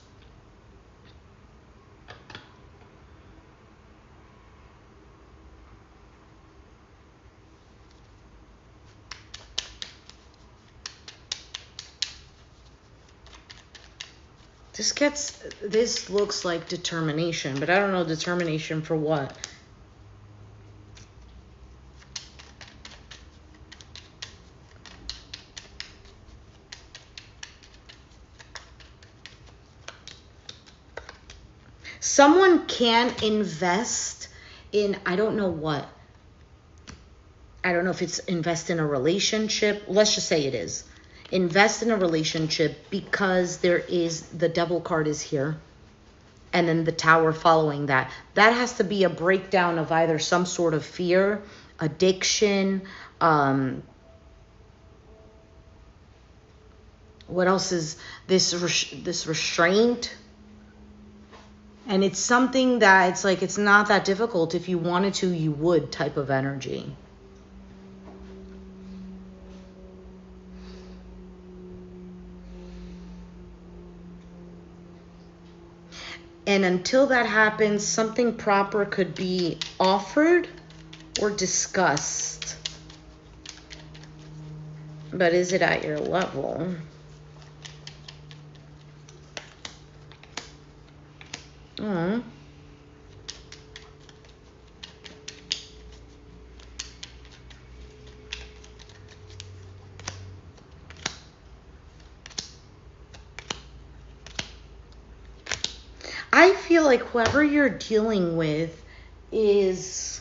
This looks like determination, but I don't know determination for what. Someone can invest in, I don't know what. I don't know if it's invest in a relationship. Let's just say it is. Invest in a relationship because there is, the Devil card is here. And then the Tower following that. That has to be a breakdown of either some sort of fear, addiction, what else is this restraint? And it's something that it's like, it's not that difficult. If you wanted to, you would type of energy. And until that happens, something proper could be offered or discussed. But is it at your level? Oh. I feel like whoever you're dealing with is,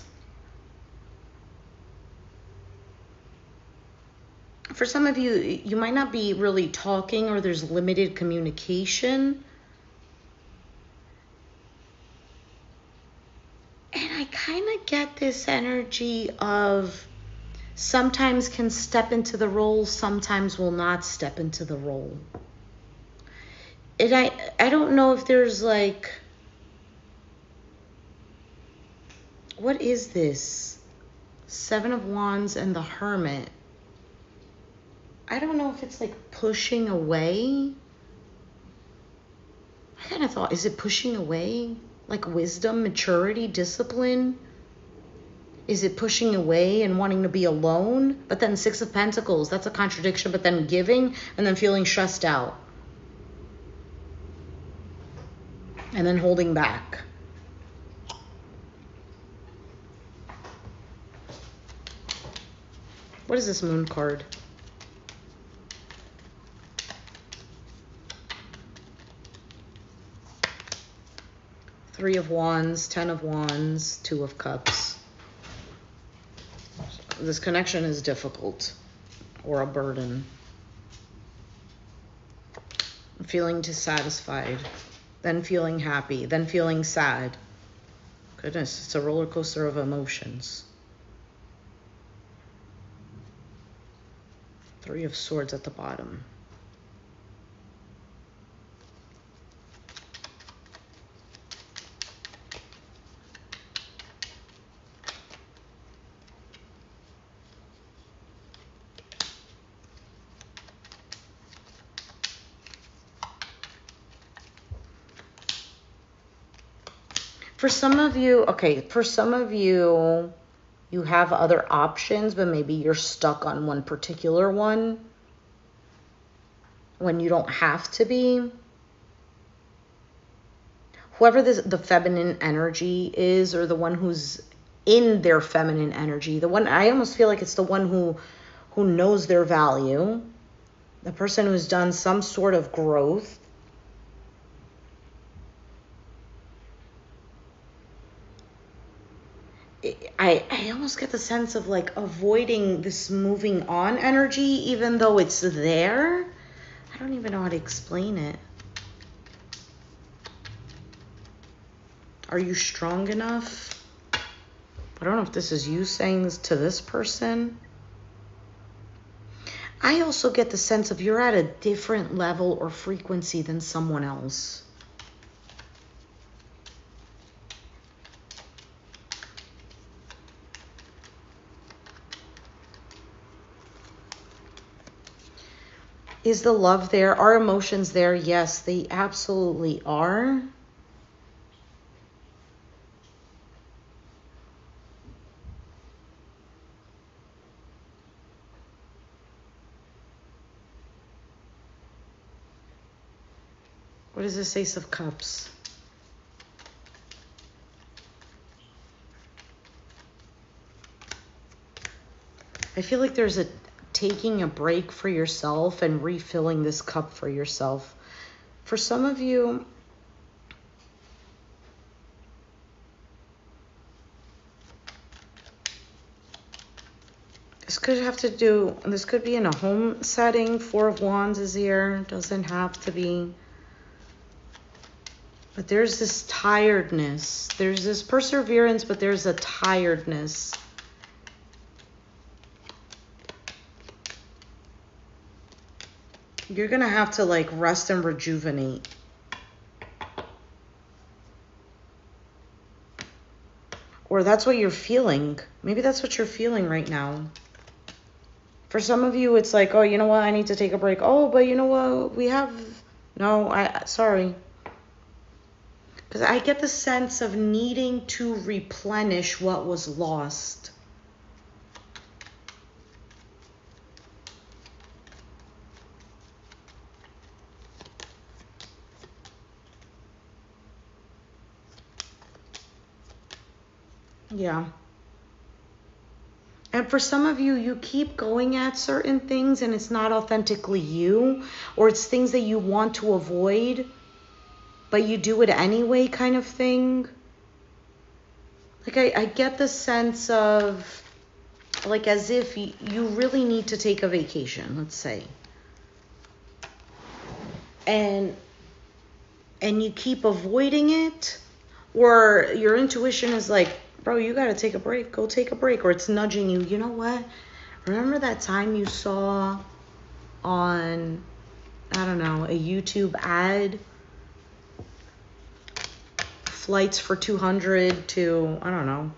for some of you, you might not be really talking or there's limited communication. And I kind of get this energy of sometimes can step into the role, sometimes will not step into the role. And I don't know if there's like, what is this? Seven of Wands and the Hermit. I don't know if it's like pushing away. I kind of thought, is it pushing away? Like wisdom, maturity, discipline? Is it pushing away and wanting to be alone? But then Six of Pentacles, that's a contradiction, but then giving and then feeling stressed out. And then holding back. What is this Moon card? Three of Wands, 10 of Wands, 2 of Cups. This connection is difficult or a burden. Feeling dissatisfied, then feeling happy, then feeling sad. Goodness, it's a roller coaster of emotions. 3 of Swords at the bottom. For some of you, okay, for some of you, you have other options, but maybe you're stuck on one particular one when you don't have to be. Whoever the feminine energy is, or the one who's in their feminine energy, the one, I almost feel like it's the one who knows their value, the person who's done some sort of growth. I almost get the sense of like avoiding this moving on energy, even though it's there. I don't even know how to explain it. Are you strong enough? I don't know if this is you saying this to this person. I also get the sense of you're at a different level or frequency than someone else. Is the love there? Are emotions there? Yes, they absolutely are. What is this Ace of Cups? I feel like there's a taking a break for yourself and refilling this cup for yourself. For some of you, this could be in a home setting. 4 of Wands is here. Doesn't have to be. But there's this tiredness. There's this perseverance, but there's a tiredness. You're going to have to like rest and rejuvenate. Or that's what you're feeling. Maybe that's what you're feeling right now. For some of you, it's like, oh, you know what? I need to take a break. Oh, but you know what? Sorry. Because I get the sense of needing to replenish what was lost. Yeah. And for some of you, you keep going at certain things and it's not authentically you, or it's things that you want to avoid, but you do it anyway kind of thing. Like I get the sense of like as if you really need to take a vacation, let's say. And you keep avoiding it, or your intuition is like, bro, you got to take a break. Go take a break. Or it's nudging you. You know what? Remember that time you saw on, I don't know, a YouTube ad? Flights for 200 to, I don't know,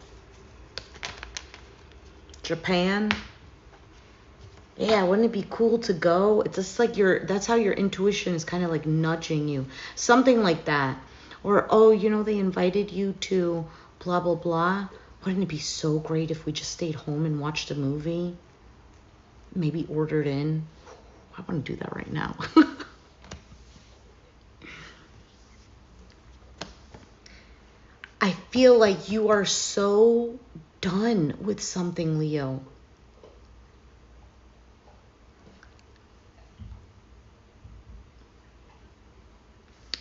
Japan. Yeah, wouldn't it be cool to go? It's just like that's how your intuition is kind of like nudging you. Something like that. Or, oh, you know, they invited you to blah, blah, blah. Wouldn't it be so great if we just stayed home and watched a movie? Maybe ordered in. I want to do that right now. I feel like you are so done with something, Leo.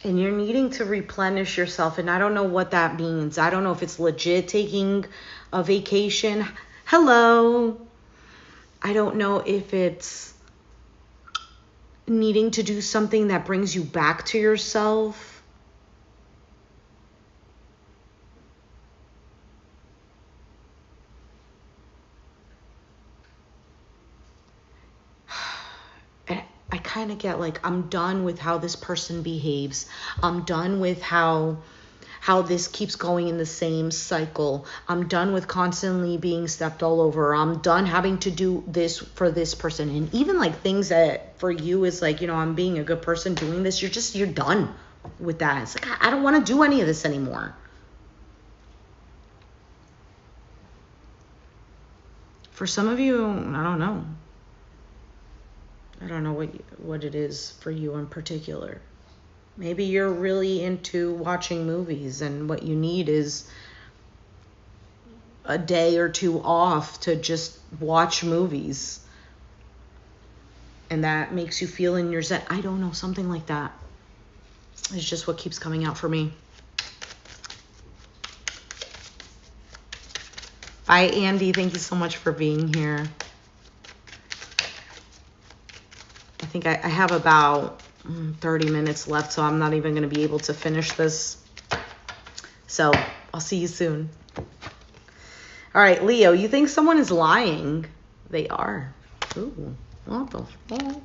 And you're needing to replenish yourself. And I don't know what that means. I don't know if it's legit taking a vacation. Hello. I don't know if it's needing to do something that brings you back to yourself. I kind of get like, I'm done with how this person behaves. I'm done with how this keeps going in the same cycle. I'm done with constantly being stepped all over. I'm done having to do this for this person. And even like things that for you is like, you know, I'm being a good person doing this. You're done with that. It's like, I don't want to do any of this anymore. For some of you, I don't know. I don't know what it is for you in particular. Maybe you're really into watching movies and what you need is a day or two off to just watch movies. And that makes you feel in your zen. I don't know, something like that. It's just what keeps coming out for me. Bye, Andy. Thank you so much for being here. I think I have about 30 minutes left, so I'm not even going to be able to finish this. So I'll see you soon. All right, Leo, you think someone is lying? They are. Ooh, what the fuck?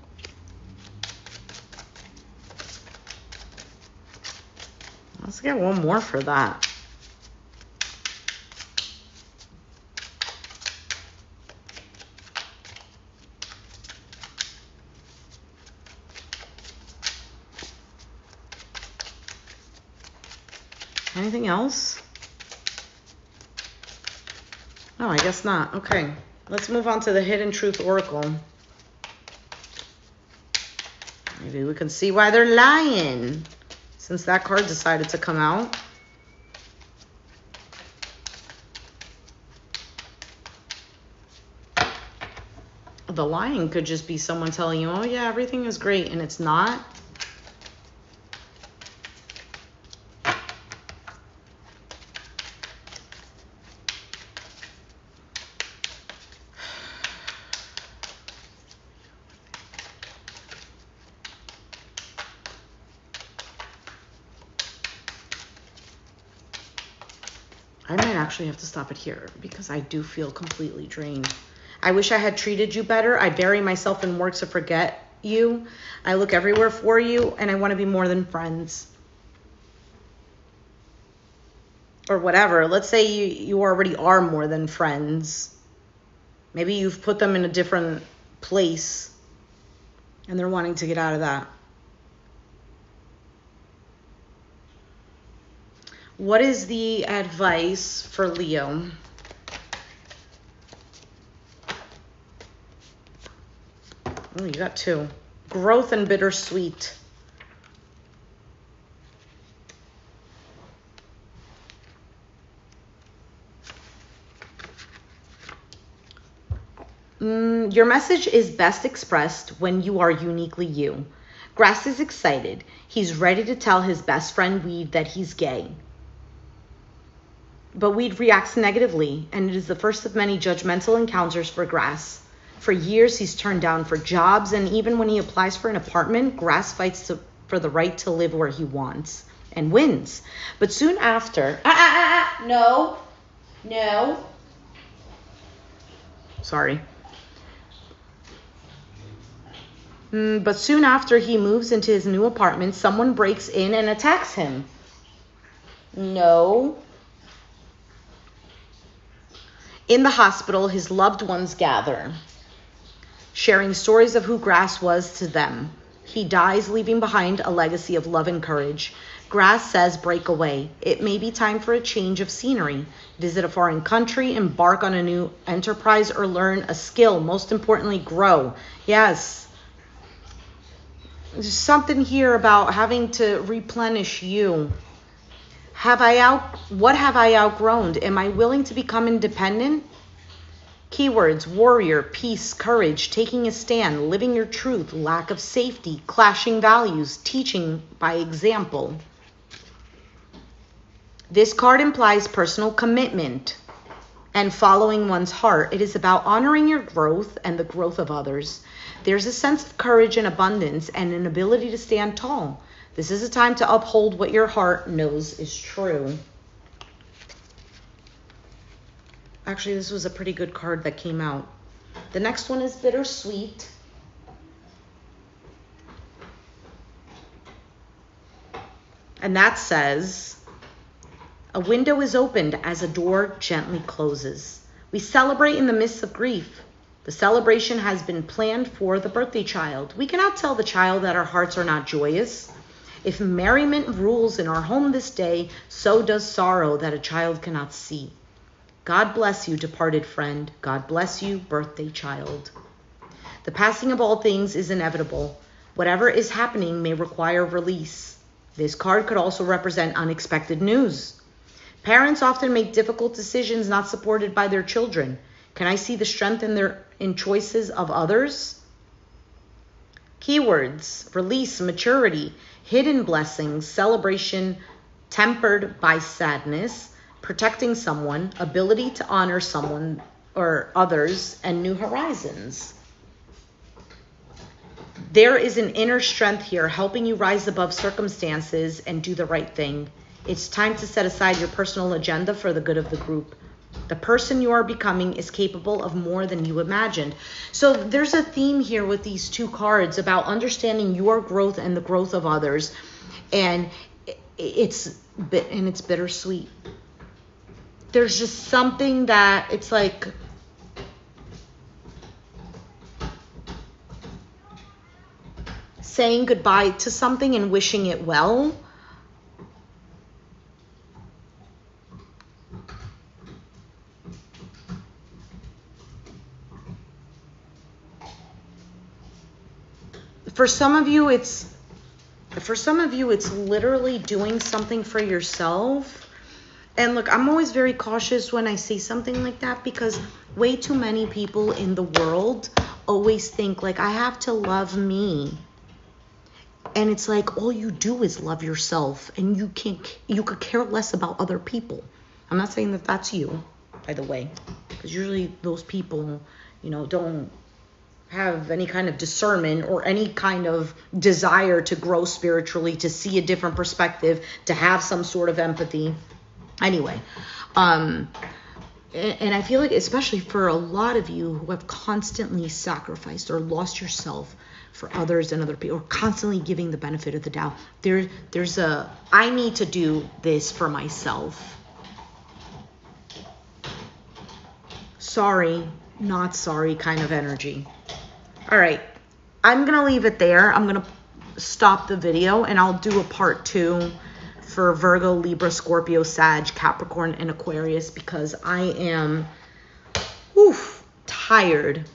Let's get one more for that. Anything else? No, I guess not. Okay, let's move on to the Hidden Truth Oracle. Maybe we can see why they're lying, since that card decided to come out. The lying could just be someone telling you, oh yeah, everything is great, and it's not. I might actually have to stop it here because I do feel completely drained. I wish I had treated you better. I bury myself in work to forget you. I look everywhere for you, and I want to be more than friends. Or whatever. Let's say you already are more than friends. Maybe you've put them in a different place, and they're wanting to get out of that. What is the advice for Leo? Oh, you got two. Growth and bittersweet. Your message is best expressed when you are uniquely you. Grass is excited. He's ready to tell his best friend Weed that he's gay. But Weed reacts negatively, and it is the first of many judgmental encounters for Grass. For years, he's turned down for jobs, and even when he applies for an apartment, Grass fights for the right to live where he wants and wins. But soon after... No. Sorry. But soon after he moves into his new apartment, someone breaks in and attacks him. No. In the hospital, his loved ones gather, sharing stories of who Grass was to them. He dies, leaving behind a legacy of love and courage. Grass says break away. It may be time for a change of scenery. Visit a foreign country, embark on a new enterprise, or learn a skill. Most importantly, grow. Yes. There's something here about having to replenish you. What have I outgrown? Am I willing to become independent? Keywords: warrior, peace, courage, taking a stand, living your truth, lack of safety, clashing values, teaching by example. This card implies personal commitment and following one's heart. It is about honoring your growth and the growth of others. There's a sense of courage and abundance and an ability to stand tall. This is a time to uphold what your heart knows is true. Actually, this was a pretty good card that came out. The next one is bittersweet. And that says, a window is opened as a door gently closes. We celebrate in the midst of grief. The celebration has been planned for the birthday child. We cannot tell the child that our hearts are not joyous. If merriment rules in our home this day, so does sorrow that a child cannot see. God bless you, departed friend. God bless you, birthday child. The passing of all things is inevitable. Whatever is happening may require release. This card could also represent unexpected news. Parents often make difficult decisions not supported by their children. Can I see the strength in choices of others? Keywords: release, maturity, hidden blessings, celebration tempered by sadness, protecting someone, ability to honor someone or others, and new horizons. There is an inner strength here helping you rise above circumstances and do the right thing. It's time to set aside your personal agenda for the good of the group. The person you are becoming is capable of more than you imagined. So there's a theme here with these two cards about understanding your growth and the growth of others. And it's bittersweet. There's just something that it's like saying goodbye to something and wishing it well. For some of you, it's literally doing something for yourself. And look, I'm always very cautious when I say something like that because way too many people in the world always think like I have to love me. And it's like all you do is love yourself and you could care less about other people. I'm not saying that that's you, by the way, because usually those people, don't have any kind of discernment or any kind of desire to grow spiritually, to see a different perspective, to have some sort of empathy. Anyway, and I feel like especially for a lot of you who have constantly sacrificed or lost yourself for others and other people, or constantly giving the benefit of the doubt, there's a I need to do this for myself. Sorry, not sorry kind of energy. All right, I'm going to leave it there. I'm going to stop the video and I'll do a part 2 for Virgo, Libra, Scorpio, Sag, Capricorn, and Aquarius because I am tired.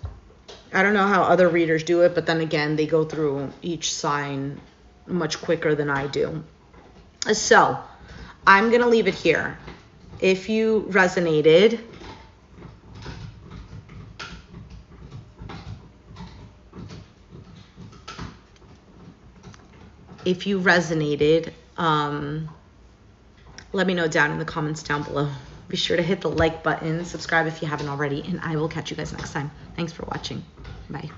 I don't know how other readers do it, but then again, they go through each sign much quicker than I do. So I'm going to leave it here. If you resonated, let me know down in the comments down below. Be sure to hit the like button, subscribe if you haven't already, and I will catch you guys next time. Thanks for watching. Bye.